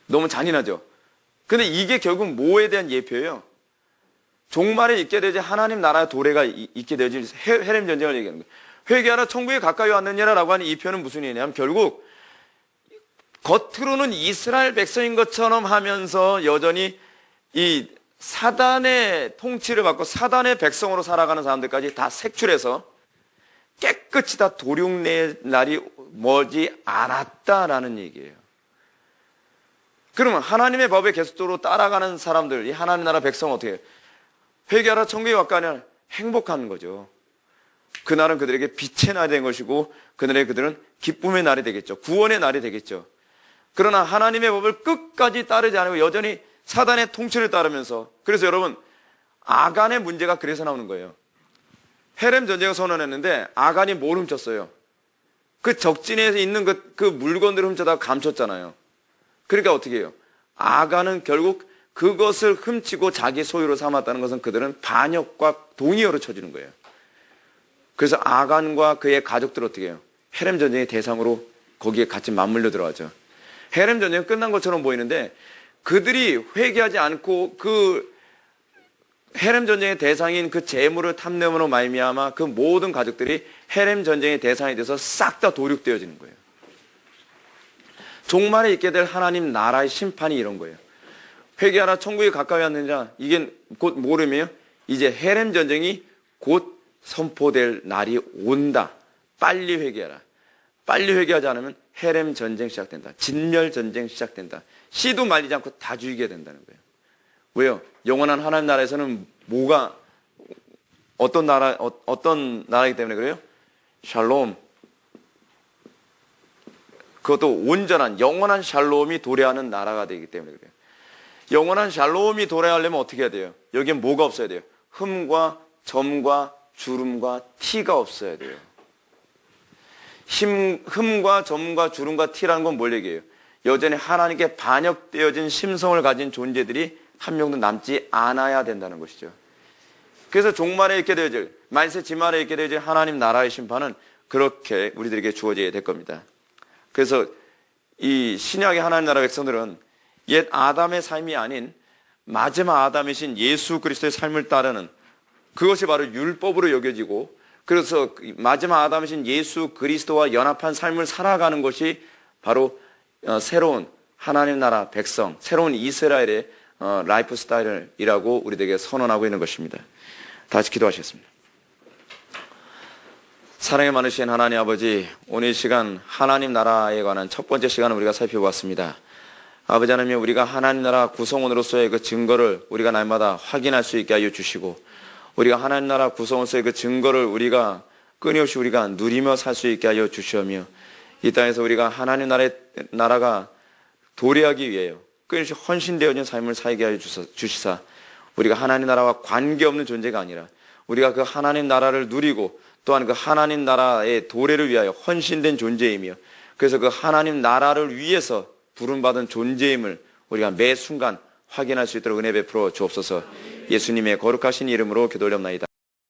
너무 잔인하죠? 근데 이게 결국 뭐에 대한 예표예요? 종말에 있게 되지 하나님 나라의 도래가 있게 되지 헤렘 전쟁을 얘기하는 거예요. 회개하라 천국에 가까이 왔느냐라고 하는 이 표현은 무슨 의미냐면 결국 겉으로는 이스라엘 백성인 것처럼 하면서 여전히 이 사단의 통치를 받고 사단의 백성으로 살아가는 사람들까지 다 색출해서 깨끗이 다 도륙낼 날이 머지 않았다라는 얘기예요. 그러면 하나님의 법에 계속적으로 따라가는 사람들, 이 하나님 나라 백성은 어떻게 해요? 회개하라 천국에 가까이 행복한 거죠. 그날은 그들에게 빛의 날이 된 것이고 그들은 기쁨의 날이 되겠죠. 구원의 날이 되겠죠. 그러나 하나님의 법을 끝까지 따르지 않고 여전히 사단의 통치를 따르면서, 그래서 여러분, 아간의 문제가 그래서 나오는 거예요. 헤렘 전쟁을 선언했는데 아간이 뭘 훔쳤어요? 그 적진에 있는 그 물건들을 훔쳐다가 감췄잖아요. 그러니까 어떻게 해요? 아간은 결국 그것을 훔치고 자기 소유로 삼았다는 것은 그들은 반역과 동의어로 쳐지는 거예요. 그래서 아간과 그의 가족들을 어떻게 해요? 헤렘 전쟁의 대상으로 거기에 같이 맞물려 들어가죠. 헤렘 전쟁이 끝난 것처럼 보이는데 그들이 회개하지 않고 그 헤렘 전쟁의 대상인 그 재물을 탐냄으로 말미암아 그 모든 가족들이 헤렘 전쟁의 대상이 돼서 싹 다 도륙되어지는 거예요. 종말에 있게 될 하나님 나라의 심판이 이런 거예요. 회개하라 천국이 가까이 왔느냐, 이게 곧 모름이에요. 이제 헤렘 전쟁이 곧 선포될 날이 온다. 빨리 회개하라. 빨리 회개하지 않으면 헤렘 전쟁 시작된다. 진멸 전쟁 시작된다. 씨도 말리지 않고 다 죽이게 된다는 거예요. 왜요? 영원한 하나님 나라에서는 뭐가 어떤 나라이기 때문에 그래요? 샬롬. 그것도 온전한 영원한 샬롬이 도래하는 나라가 되기 때문에 그래요. 영원한 샬롬이 도래하려면 어떻게 해야 돼요? 여기에 뭐가 없어야 돼요? 흠과 점과 주름과 티가 없어야 돼요. 흠과 점과 주름과 티라는 건 뭘 얘기해요? 여전히 하나님께 반역되어진 심성을 가진 존재들이 한 명도 남지 않아야 된다는 것이죠. 그래서 종말에 있게 되어질, 만세 지말에 있게 되어질 하나님 나라의 심판은 그렇게 우리들에게 주어져야 될 겁니다. 그래서 이 신약의 하나님 나라 백성들은 옛 아담의 삶이 아닌 마지막 아담이신 예수 그리스도의 삶을 따르는, 그것이 바로 율법으로 여겨지고, 그래서 마지막 아담이신 예수 그리스도와 연합한 삶을 살아가는 것이 바로 새로운 하나님 나라 백성, 새로운 이스라엘의 라이프 스타일이라고 우리들에게 선언하고 있는 것입니다. 다시 기도하시겠습니다. 사랑이 많으신 하나님 아버지, 오늘 이 시간 하나님 나라에 관한 첫 번째 시간을 우리가 살펴보았습니다. 아버지 하나님, 우리가 하나님 나라 구성원으로서의 그 증거를 우리가 날마다 확인할 수 있게 하여 주시고, 우리가 하나님 나라 구성원으로서의 그 증거를 우리가 끊임없이 우리가 누리며 살 수 있게 하여 주시오며, 이 땅에서 우리가 하나님 나라가 도래하기 위하여 끊임없이 헌신되어진 삶을 살게 하여 주시사, 우리가 하나님 나라와 관계없는 존재가 아니라 우리가 그 하나님 나라를 누리고 또한 그 하나님 나라의 도래를 위하여 헌신된 존재이며, 그래서 그 하나님 나라를 위해서 부름받은 존재임을 우리가 매 순간 확인할 수 있도록 은혜 베풀어 주옵소서. 예수님의 거룩하신 이름으로 기도올렵나이다.